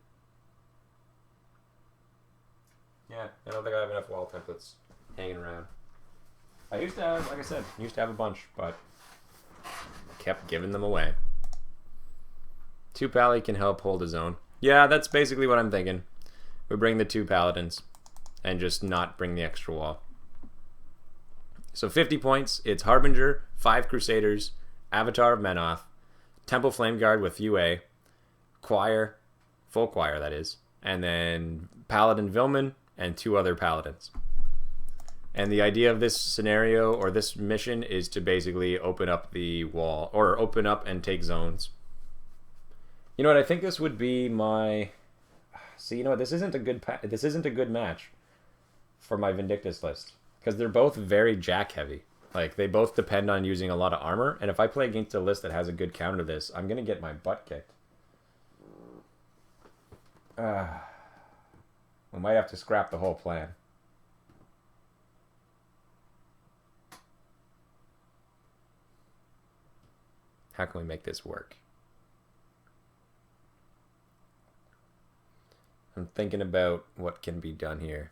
Yeah, I don't think I have enough wall templates hanging around. I used to have, like I said, a bunch, but kept giving them away. 2 Pally can help hold his own. Yeah, that's basically what I'm thinking. We bring the 2 Paladins and just not bring the extra wall. So 50 points, it's Harbinger, 5 Crusaders, Avatar of Menoth, Temple Flame Guard with UA, Choir, full Choir that is, and then Paladin Vilman and 2 other Paladins. And the idea of this scenario or this mission is to basically open up the wall, or open up and take zones. You know what? I think this would be my. See, you know what? This isn't a good match for my Vindictus list because they're both very jack heavy. Like they both depend on using a lot of armor, and if I play against a list that has a good counter to this, I'm gonna get my butt kicked. We might have to scrap the whole plan. How can we make this work? I'm thinking about what can be done here.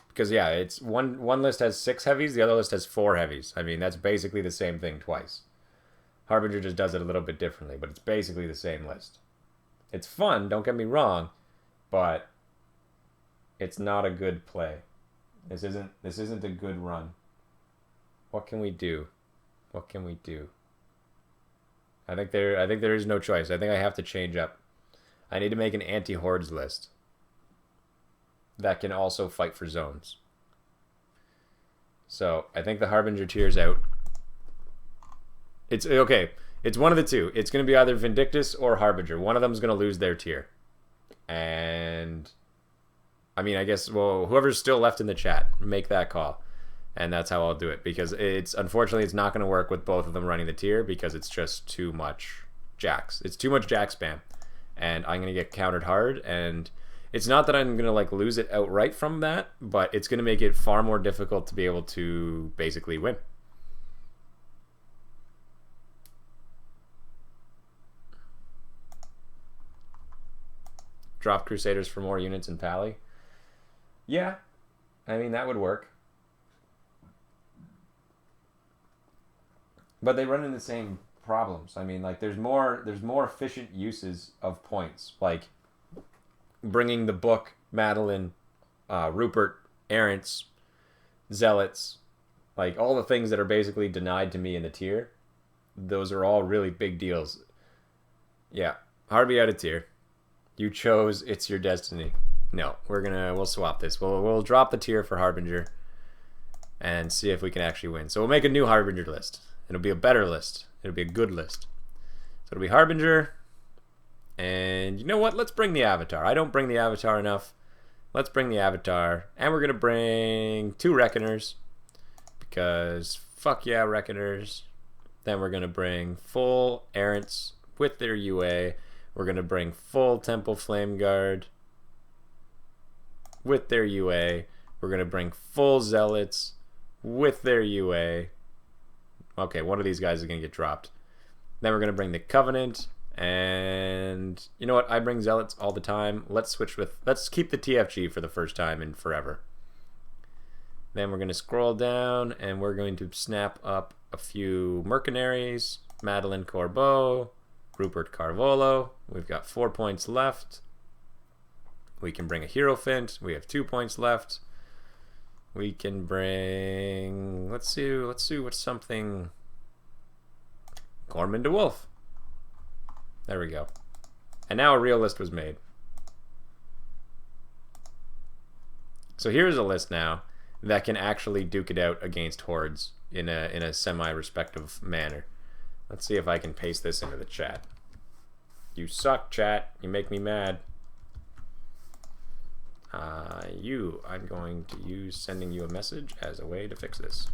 Because yeah, it's one list has 6 heavies, the other list has 4 heavies. I mean, that's basically the same thing twice. Harbinger just does it a little bit differently, but it's basically the same list. It's fun, don't get me wrong, but it's not a good play. This isn't a good run. What can we do? What can we do? I think there is no choice. I think I have to change up. I need to make an anti-hordes list that can also fight for zones. So I think the Harbinger tier's out. It's okay. It's one of the two. It's going to be either Vindictus or Harbinger. One of them is going to lose their tier. And I mean, I guess, well, whoever's still left in the chat, make that call. And that's how I'll do it, because unfortunately it's not going to work with both of them running the tier because it's just too much jacks. It's too much jack spam, and I'm going to get countered hard. And it's not that I'm going to like lose it outright from that, but it's going to make it far more difficult to be able to basically win. Drop Crusaders for more units in Pally. Yeah, I mean that would work. But they run into the same problems. I mean, like there's more efficient uses of points, like bringing the book, Madeline, Rupert, Errants, Zealots, like all the things that are basically denied to me in the tier. Those are all really big deals. Yeah, Harvey out of tier. You chose, it's your destiny. No, we'll swap this. We'll drop the tier for Harbinger and see if we can actually win. So we'll make a new Harbinger list. It'll be a better list. It'll be a good list. So it'll be Harbinger. And you know what? Let's bring the Avatar. I don't bring the Avatar enough. Let's bring the Avatar. And we're going to bring 2 Reckoners. Because fuck yeah, Reckoners. Then we're going to bring full Errants with their UA. We're going to bring full Temple Flame Guard with their UA. We're going to bring full Zealots with their UA. Okay, one of these guys is going to get dropped. Then we're going to bring the Covenant. And you know what? I bring Zealots all the time. Let's keep the TFG for the first time in forever. Then we're going to scroll down and we're going to snap up a few Mercenaries. Madeline Corbeau, Rupert Carvolo. We've got 4 points left. We can bring a Hierophant. We have 2 points left. We can bring, let's see what's something. Gorman de Wolf. There we go. And now a real list was made. So here's a list now that can actually duke it out against hordes in a semi-respective manner. Let's see if I can paste this into the chat. You suck, chat. You make me mad. I'm going to use sending you a message as a way to fix this.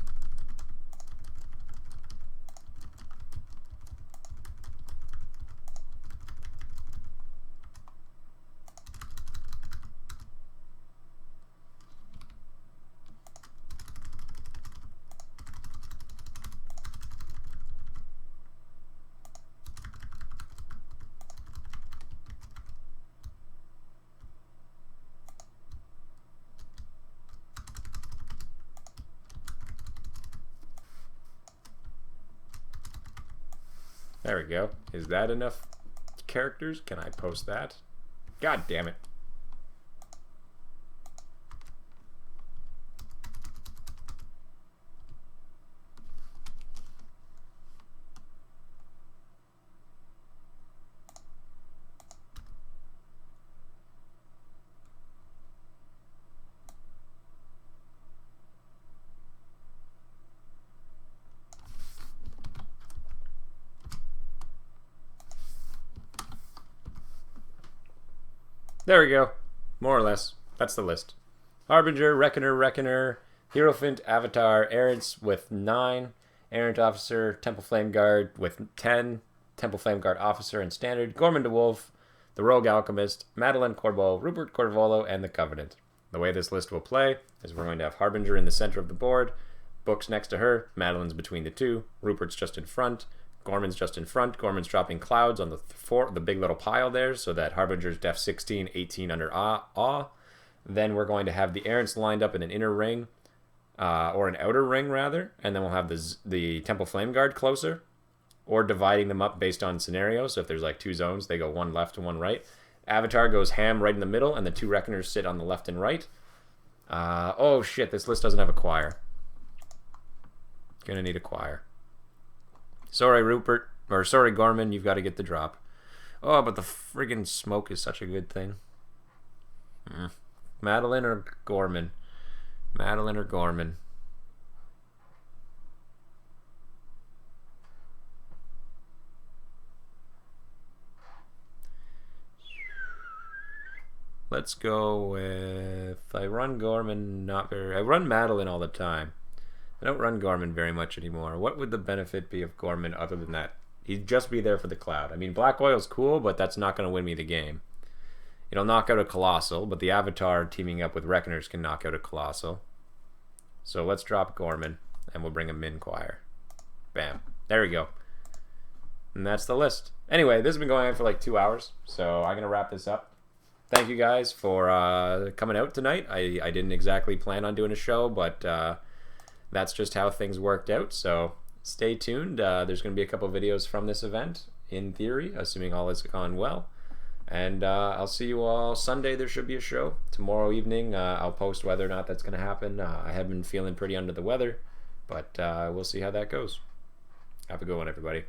There we go. Is that enough characters? Can I post that? God damn it. There we go. More or less. That's the list. Harbinger, Reckoner, Hierophant, Avatar, Errants with 9, Errant Officer, Temple Flame Guard with 10, Temple Flame Guard Officer and Standard, Gorman de Wolf, the Rogue Alchemist, Madeline Corbeau, Rupert Corvolo, and the Covenant. The way this list will play is we're going to have Harbinger in the center of the board, Book's next to her, Madeline's between the two, Rupert's just in front, Gorman's just in front. Gorman's dropping clouds on the big little pile there so that Harbinger's def 16, 18 under awe. Then we're going to have the Errants lined up in an inner ring, or an outer ring rather, and then we'll have the Temple Flame Guard closer, or dividing them up based on scenarios. So if there's like 2 zones, they go one left and one right. Avatar goes ham right in the middle, and the 2 Reckoners sit on the left and right. Oh shit, this list doesn't have a choir. Gonna need a choir. Sorry, Rupert. Or sorry, Gorman, you've got to get the drop. Oh, but the friggin' smoke is such a good thing. Madeline or Gorman? Madeline or Gorman? Let's go with... I run Gorman not very... I run Madeline all the time. I don't run Gorman very much anymore. What would the benefit be of Gorman other than that? He'd just be there for the cloud. I mean, Black Oil's cool, but that's not going to win me the game. It'll knock out a Colossal, but the Avatar teaming up with Reckoners can knock out a Colossal. So let's drop Gorman, and we'll bring a Min Choir. Bam. There we go. And that's the list. Anyway, this has been going on for like 2 hours, so I'm going to wrap this up. Thank you guys for coming out tonight. I didn't exactly plan on doing a show, but... that's just how things worked out, so stay tuned. There's going to be a couple videos from this event, in theory, assuming all has gone well. And I'll see you all Sunday. There should be a show. Tomorrow evening, I'll post whether or not that's going to happen. I have been feeling pretty under the weather, but we'll see how that goes. Have a good one, everybody.